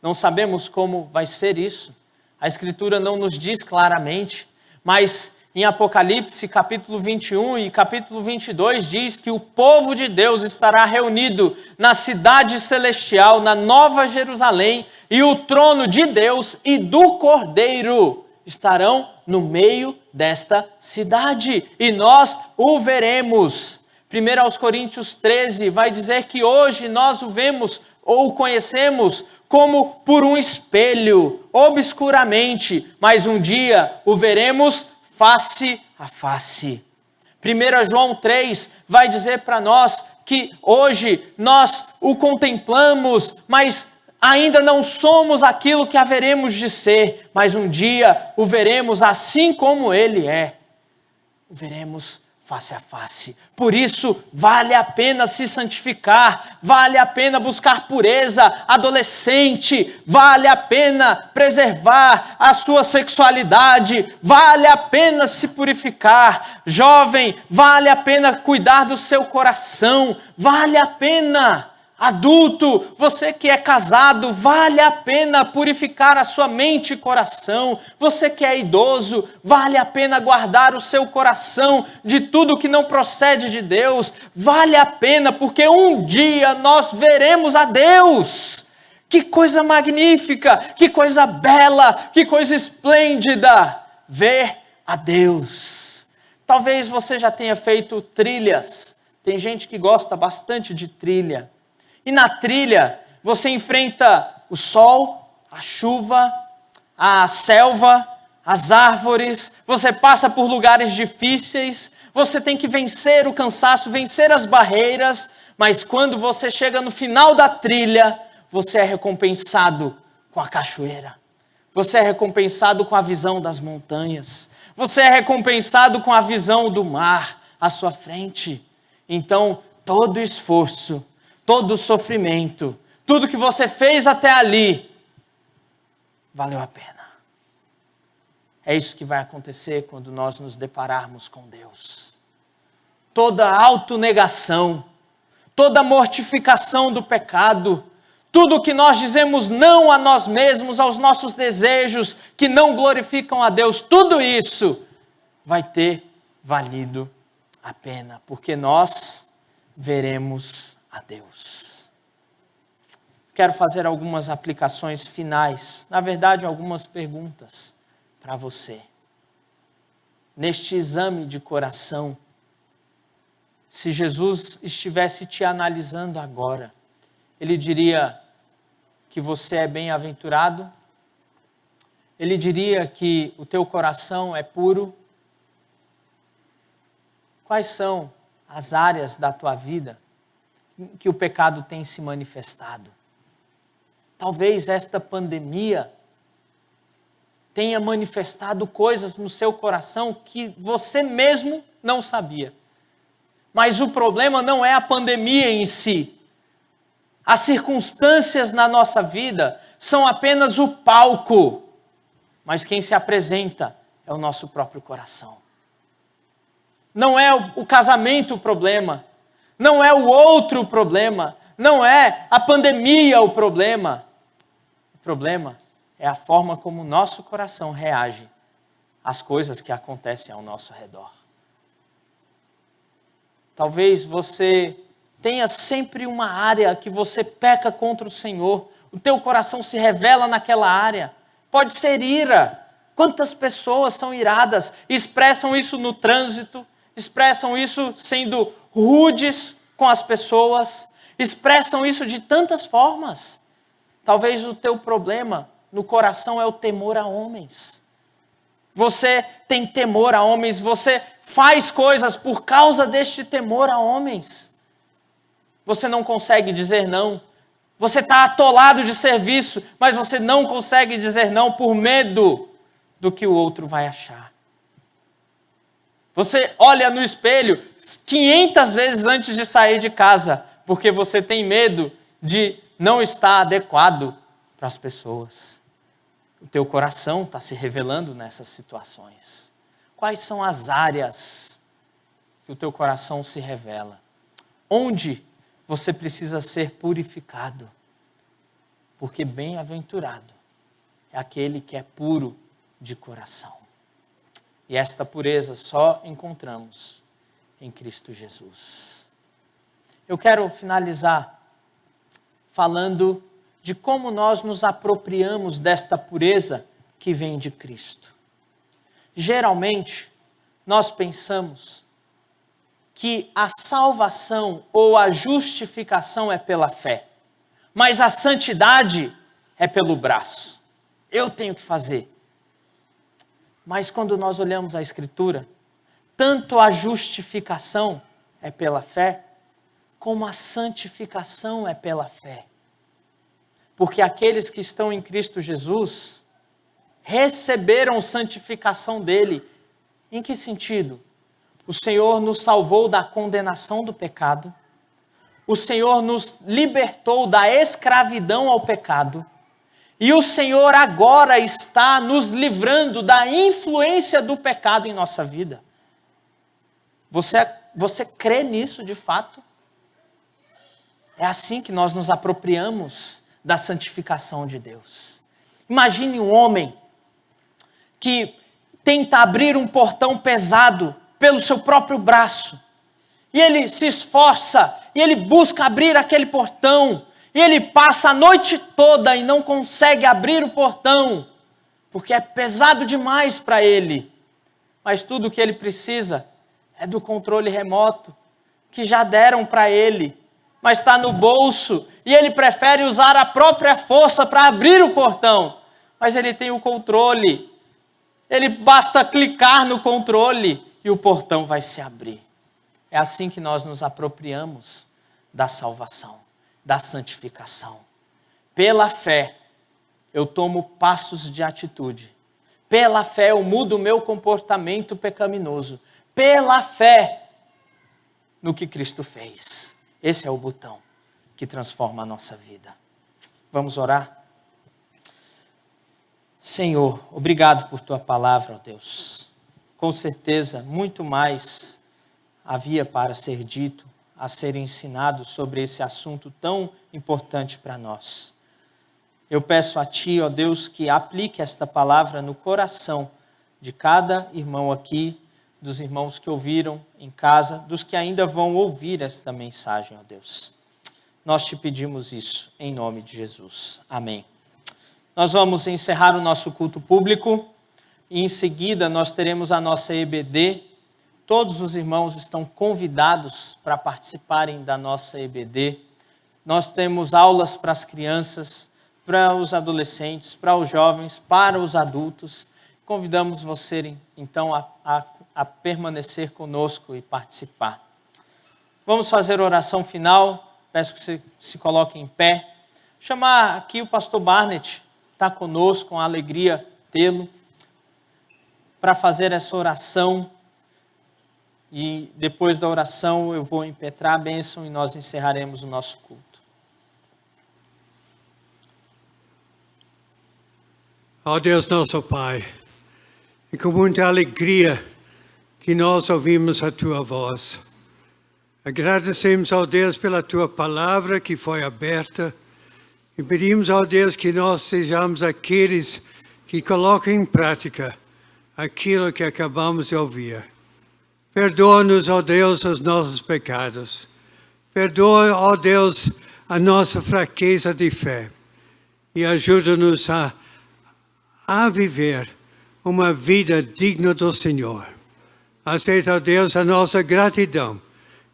Não sabemos como vai ser isso. A Escritura não nos diz claramente, mas em Apocalipse, capítulo 21 e capítulo 22, diz que o povo de Deus estará reunido na cidade celestial, na Nova Jerusalém, e o trono de Deus e do Cordeiro estarão no meio desta cidade, e nós o veremos. 1 Coríntios 13 vai dizer que hoje nós o vemos ou o conhecemos como por um espelho, obscuramente, mas um dia o veremos face a face. 1 João 3 vai dizer para nós que hoje nós o contemplamos, mas ainda não somos aquilo que haveremos de ser, mas um dia o veremos assim como ele é. O veremos face a face. Por isso, vale a pena se santificar, vale a pena buscar pureza. Adolescente, vale a pena preservar a sua sexualidade, vale a pena se purificar. Jovem, vale a pena cuidar do seu coração, vale a pena. Adulto, você que é casado, vale a pena purificar a sua mente e coração. Você que é idoso, vale a pena guardar o seu coração de tudo que não procede de Deus. Vale a pena, porque um dia nós veremos a Deus. Que coisa magnífica, que coisa bela, que coisa esplêndida, ver a Deus. Talvez você já tenha feito trilhas. Tem gente que gosta bastante de trilha. E na trilha, você enfrenta o sol, a chuva, a selva, as árvores, você passa por lugares difíceis, você tem que vencer o cansaço, vencer as barreiras, mas quando você chega no final da trilha, você é recompensado com a cachoeira, você é recompensado com a visão das montanhas, você é recompensado com a visão do mar à sua frente. Então, todo esforço, todo sofrimento, tudo que você fez até ali, valeu a pena. É isso que vai acontecer quando nós nos depararmos com Deus. Toda autonegação, toda mortificação do pecado, tudo que nós dizemos não a nós mesmos, aos nossos desejos que não glorificam a Deus, tudo isso vai ter valido a pena, porque nós veremos a Deus. Quero fazer algumas aplicações finais, na verdade, algumas perguntas para você. Neste exame de coração, se Jesus estivesse te analisando agora, ele diria que você é bem-aventurado? Ele diria que o teu coração é puro? Quais são as áreas da tua vida que o pecado tem se manifestado? Talvez esta pandemia tenha manifestado coisas no seu coração que você mesmo não sabia. Mas o problema não é a pandemia em si. As circunstâncias na nossa vida são apenas o palco, mas quem se apresenta é o nosso próprio coração. Não é o casamento o problema, não é o outro o problema, não é a pandemia o problema. O problema é a forma como o nosso coração reage às coisas que acontecem ao nosso redor. Talvez você tenha sempre uma área que você peca contra o Senhor. O teu coração se revela naquela área. Pode ser ira. Quantas pessoas são iradas e expressam isso no trânsito, expressam isso sendo rudes com as pessoas, expressam isso de tantas formas. Talvez o teu problema no coração é o temor a homens. Você tem temor a homens, você faz coisas por causa deste temor a homens. Você não consegue dizer não. Você está atolado de serviço, mas você não consegue dizer não por medo do que o outro vai achar. Você olha no espelho 500 vezes antes de sair de casa, porque você tem medo de não estar adequado para as pessoas. O teu coração está se revelando nessas situações. Quais são as áreas que o teu coração se revela? Onde você precisa ser purificado? Porque bem-aventurado é aquele que é puro de coração. E esta pureza só encontramos em Cristo Jesus. Eu quero finalizar falando de como nós nos apropriamos desta pureza que vem de Cristo. Geralmente, nós pensamos que a salvação ou a justificação é pela fé, mas a santidade é pelo braço. Eu tenho que fazer. Mas quando nós olhamos a Escritura, tanto a justificação é pela fé, como a santificação é pela fé. Porque aqueles que estão em Cristo Jesus receberam santificação dele. Em que sentido? O Senhor nos salvou da condenação do pecado. O Senhor nos libertou da escravidão ao pecado. E o Senhor agora está nos livrando da influência do pecado em nossa vida. Você crê nisso de fato? É assim que nós nos apropriamos da santificação de Deus. Imagine um homem que tenta abrir um portão pesado pelo seu próprio braço. E ele se esforça, e ele busca abrir aquele portão. E ele passa a noite toda e não consegue abrir o portão, porque é pesado demais para ele. Mas tudo o que ele precisa é do controle remoto, que já deram para ele, mas está no bolso. E ele prefere usar a própria força para abrir o portão. Mas ele tem o controle. Ele basta clicar no controle e o portão vai se abrir. É assim que nós nos apropriamos da salvação, da santificação. Pela fé, eu tomo passos de atitude. Pela fé, eu mudo o meu comportamento pecaminoso. Pela fé no que Cristo fez. Esse é o botão que transforma a nossa vida. Vamos orar? Senhor, obrigado por tua palavra, ó Deus. Com certeza, muito mais havia para ser dito, a ser ensinado sobre esse assunto tão importante para nós. Eu peço a Ti, ó Deus, que aplique esta palavra no coração de cada irmão aqui, dos irmãos que ouviram em casa, dos que ainda vão ouvir esta mensagem, ó Deus. Nós Te pedimos isso, em nome de Jesus. Amém. Nós vamos encerrar o nosso culto público e em seguida nós teremos a nossa EBD. Todos os irmãos estão convidados para participarem da nossa EBD. Nós temos aulas para as crianças, para os adolescentes, para os jovens, para os adultos. Convidamos você, então, a permanecer conosco e participar. Vamos fazer a oração final. Peço que você se coloque em pé. Chamar aqui o pastor Barnett, está conosco, com alegria tê-lo, para fazer essa oração. E depois da oração eu vou impetrar a bênção e nós encerraremos o nosso culto. Ó Deus nosso Pai, e com muita alegria que nós ouvimos a Tua voz. Agradecemos ao Deus pela Tua palavra que foi aberta e pedimos ao Deus que nós sejamos aqueles que colocam em prática aquilo que acabamos de ouvir. Perdoa-nos, ó Deus, os nossos pecados. Perdoa, ó Deus, a nossa fraqueza de fé. E ajuda-nos a viver uma vida digna do Senhor. Aceita, ó Deus, a nossa gratidão.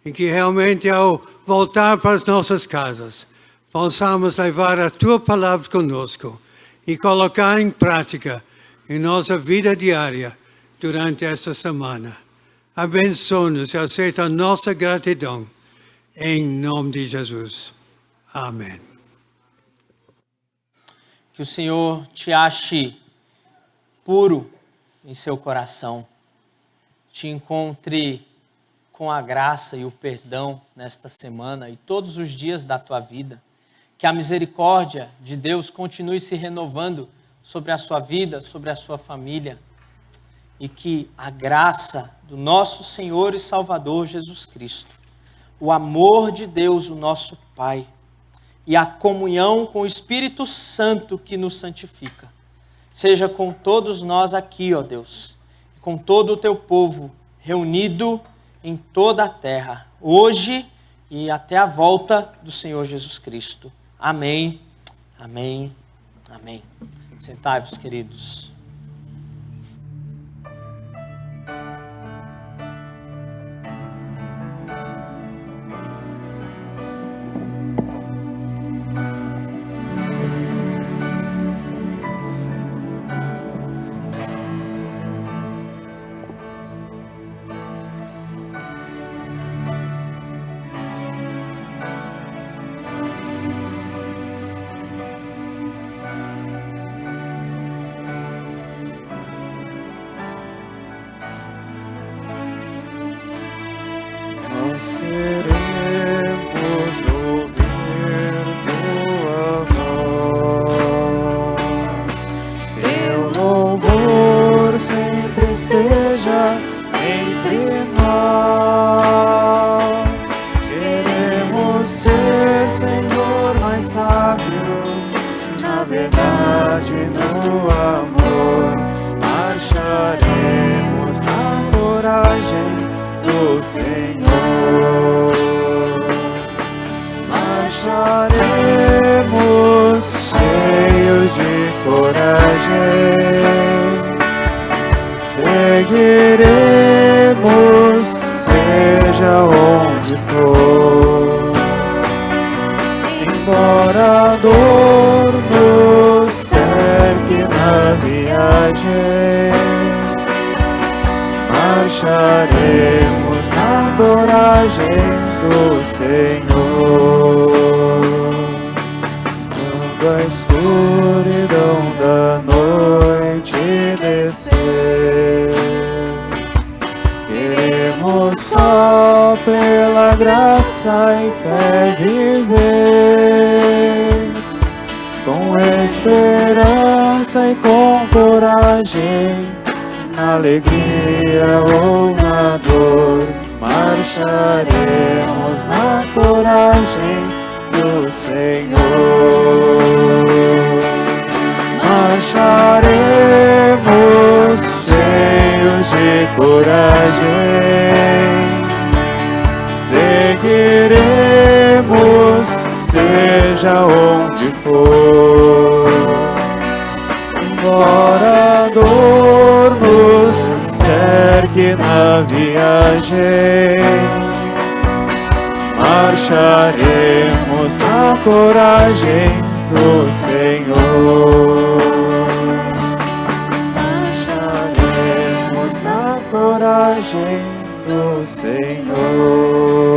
E que realmente ao voltar para as nossas casas, possamos levar a Tua palavra conosco e colocar em prática em nossa vida diária durante esta semana. Abençoa-nos e aceita a nossa gratidão. Em nome de Jesus. Amém. Que o Senhor te ache puro em seu coração. Te encontre com a graça e o perdão nesta semana e todos os dias da tua vida. Que a misericórdia de Deus continue se renovando sobre a sua vida, sobre a sua família. E que a graça do nosso Senhor e Salvador Jesus Cristo, o amor de Deus, o nosso Pai, e a comunhão com o Espírito Santo que nos santifica, seja com todos nós aqui, ó Deus, com todo o teu povo reunido em toda a terra, hoje e até a volta do Senhor Jesus Cristo. Amém, amém, amém. Sentai-vos, queridos. queremos ouvir tua voz. Teu louvor sempre esteja entre nós. Queremos ser, Senhor, mais sábios na verdade, no amor. Marcharemos na coragem do Senhor. Marcharemos cheios de coragem. Seguiremos, seja onde for. Embora a dor nos cerque na viagem, marcharemos na coragem do Senhor. Quando a escuridão da noite descer, queremos só pela graça e fé viver, com esperança e com coragem, na alegria ou na dor, marcharemos na coragem do Senhor. Marcharemos cheios de coragem, seguiremos, seja onde for. Embora a dor nos cerque na viagem, marcharemos na coragem do Senhor. Marcharemos na coragem do Senhor.